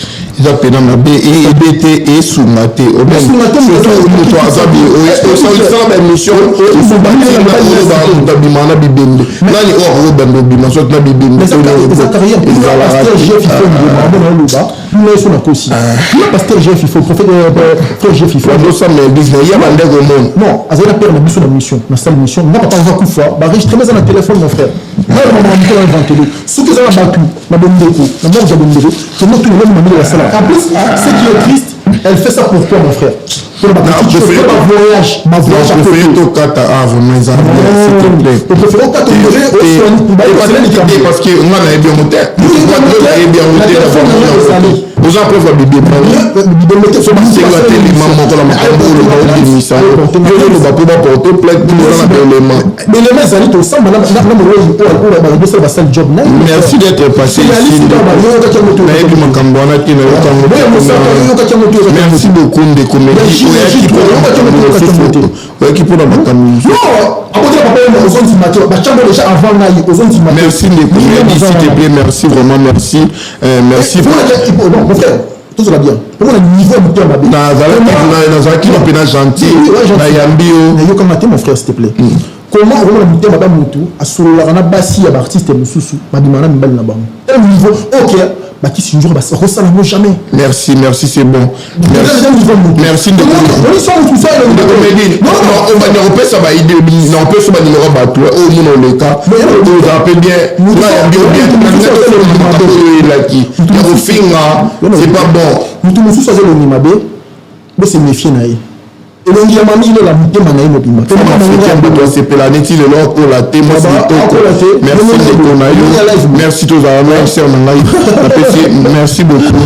eza pena mabe et ebete et soumate au même surtout azabi au ça ba émission il faut battre la bimana bibende nani o bando bima so na bibende mais ça carrière pasteur Jeff il faut le loba nous sommes aussi pasteur Jeff il faut prophète frère Jeff il faut ça mais Disney il y a bande au monde non azela père na biso na mission na salle mission na papa va kufa ba enregistrer mais na téléphone mon frère moi maman on peut inventer ce que ça va battu na bondeko na moi j'ai bondeko c'est notre le même de la salle en plus ce qui est triste elle fait ça pour toi mon frère pour ma voyage ma voyage je fais tout kata avant mes amis s'il te plaît je préfère kata parce que on a bien monté vous en preuve bébé bébé mettez sur ma sécurité les mamans comme la maman le baou de missa le baou va porter plainte pour les éléments mais les mains allaient au sang madame la salle job merci d'être passé ici merci beaucoup de comédie merci de comédie s'il te plaît merci vraiment merci merci tout va bien. Pour le niveau de ton babi. Nazaki le pénal gentil. Na yambio. Nayo comme matin mon frère s'il te plaît. Comment on va monter madame Moutou à solo la basi à artiste mususu badimana mbal na bango. Quel niveau OK bah qui si un jour bah ça ressemble jamais. Merci c'est bon. Merci de on sont tout ça non on va ne repère ça va idée non on peut se battre numéro bateau au monde le cas. Vous appelez bien là yambio bien là qui au finga c'est pas bon. Moutou mususu ça le nimabe mais c'est méfier naïe. Et le dit mamie il est la muté manaï no bima. C'est pour la neti le long pour la témoin merci tous à merci merci beaucoup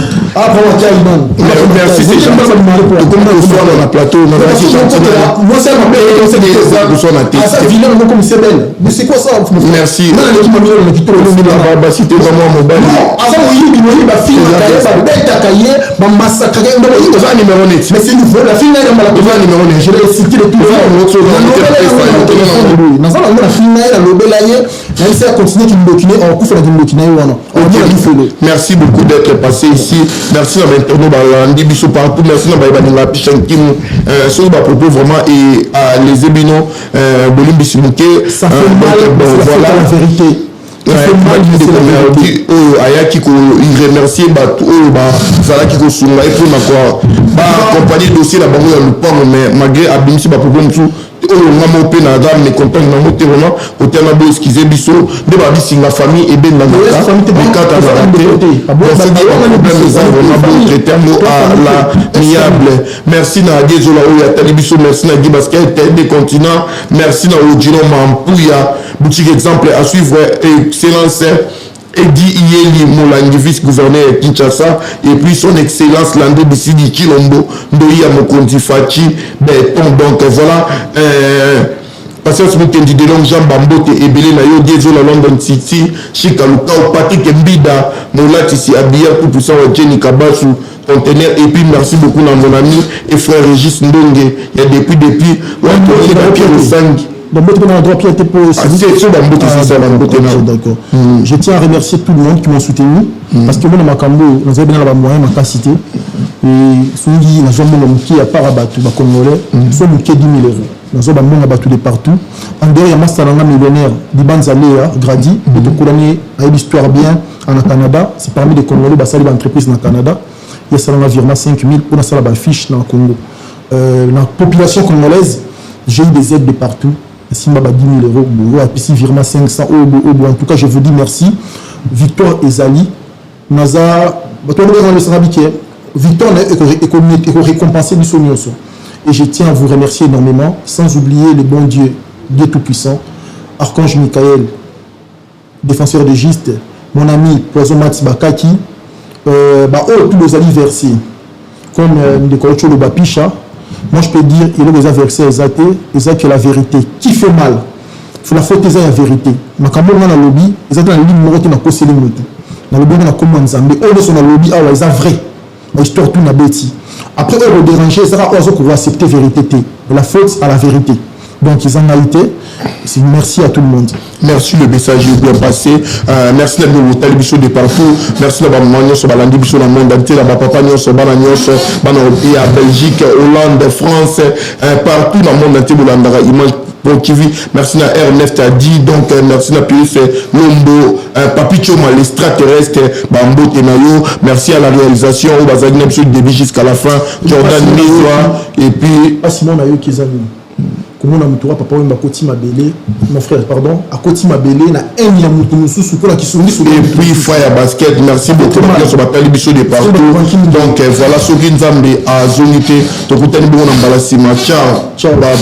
merci c'est gentil comme nous sommes dans la plateau moi c'est ma belle c'est des arts sur la tête ça vilain comme c'est belle mais c'est quoi ça merci c'était vraiment mon bail avant oui ba fille ba bête cahier ba massacre numéro net mais c'est nouveau la fille là numéro net je l'ai cité de tout dans ça la fille là lobelaye elle s'est continuer qui me dokiner en coup faire du dokiner wana merci beaucoup d'être passé ici merci à l'internaute balandi biso partout merci na baïba pichan kim sur ba propos vraiment et à les ébino bolimbi simuke ça fait mal voilà la vérité ayaki ko remercier bato oyo bazalaki kosunga et pour na quoi accompagner dossier na bango ya lupango mais malgré abimisi baproblème mosusu oyo ngama mpe na aza mécontent nango te vraiment kotana bo eskize biso nde babisinga famille ebendangaka mikata azala te problème eza vraiment botraité yango à la miable merci na adi ezola oyo atali biso merci na di basket des continents merci na ojino mampuya boutique exemple à suivre excellence Edi Iyeli Molangi, vice-gouverneur de Kinshasa, et puis son excellence Landé Bissidi Chilombo, Ndoya Mokondi Fachi, Béton. Donc voilà, Patience Mukendi de Long Jean Bambote et Belé Nayo Diezo la London City Chika Lukao Patrick Mbida Moulati si Abia tout puissant Jenny Kabasu conteneur et puis merci beaucoup à mon ami et frère Régis Ndonge il y a depuis on a Pierre Sangi Bambote on a droit Pierre pour d'accord. Je tiens à remercier tout le monde qui m'ont soutenu parce que moi dans ma cambo nous avons bien la moyen ma capacité et celui n'a jamais monté à part abattu ba congolais soit monté 10 000 €. Nous avons abattu de partout. En dehors il y a Mastalanga millionnaire Dibanzalea Grady de couronner à l'histoire bien en Canada, c'est parmi les congolais basali d'entreprise dans Canada. Il y a salanga virement 5 000 pour ça la fiche dans le Congo. La population congolaise, j'ai eu des aides de partout. Simba 10 000 €, et puis virement 500 €. En tout cas, je vous dis merci. Victor Ezali, Naza, Victor est récompensé du Sonioso. Et je tiens à vous remercier énormément, sans oublier le bon Dieu, Dieu Tout-Puissant, Archange Michael, défenseur de Juste, mon ami Poison Mats Bakaki, tous les alliés versés, comme le Kolocho Bapisha. Moi je peux dire il est versé exact que la vérité qui fait mal il faut la faute c'est la vérité makambo na lobby exact na ligne moko na koseli moto na lobby na comment nzambe on est na lobby ah c'est vrai la histoire tout na bêti après on déranger ça va on accepter vérité la faute à la vérité. Donc, ils en ont été. Merci à tout le monde. Merci, le message est bien passé. Merci de vous télévision de partout. Merci de vous sur la division dans le monde entier. Papa sur à Belgique, Hollande, France, partout dans le monde entier. Image pour TV. Merci à R9 t'as dit. Donc, merci à Pius Lombo, Papi Choma, l'extraterrestre, Bambo Tenayo. Merci à la réalisation. On va zagner sur le début jusqu'à la fin. Jordan Misoa. Et puis. Simon Nayo Kizani. Comment on a mis papa ou Makoti Mabele, mon frère, pardon, à Koti Mabele, na un Yamutunusu, pour la qui sont mis. Et puis, Fire Basket, merci beaucoup. On s'appelle Bichot de partout. Donc, voilà, Sokin Zambi à Zonité. Donc, vous avez bon emballasima. Ciao. Ciao, bye bye.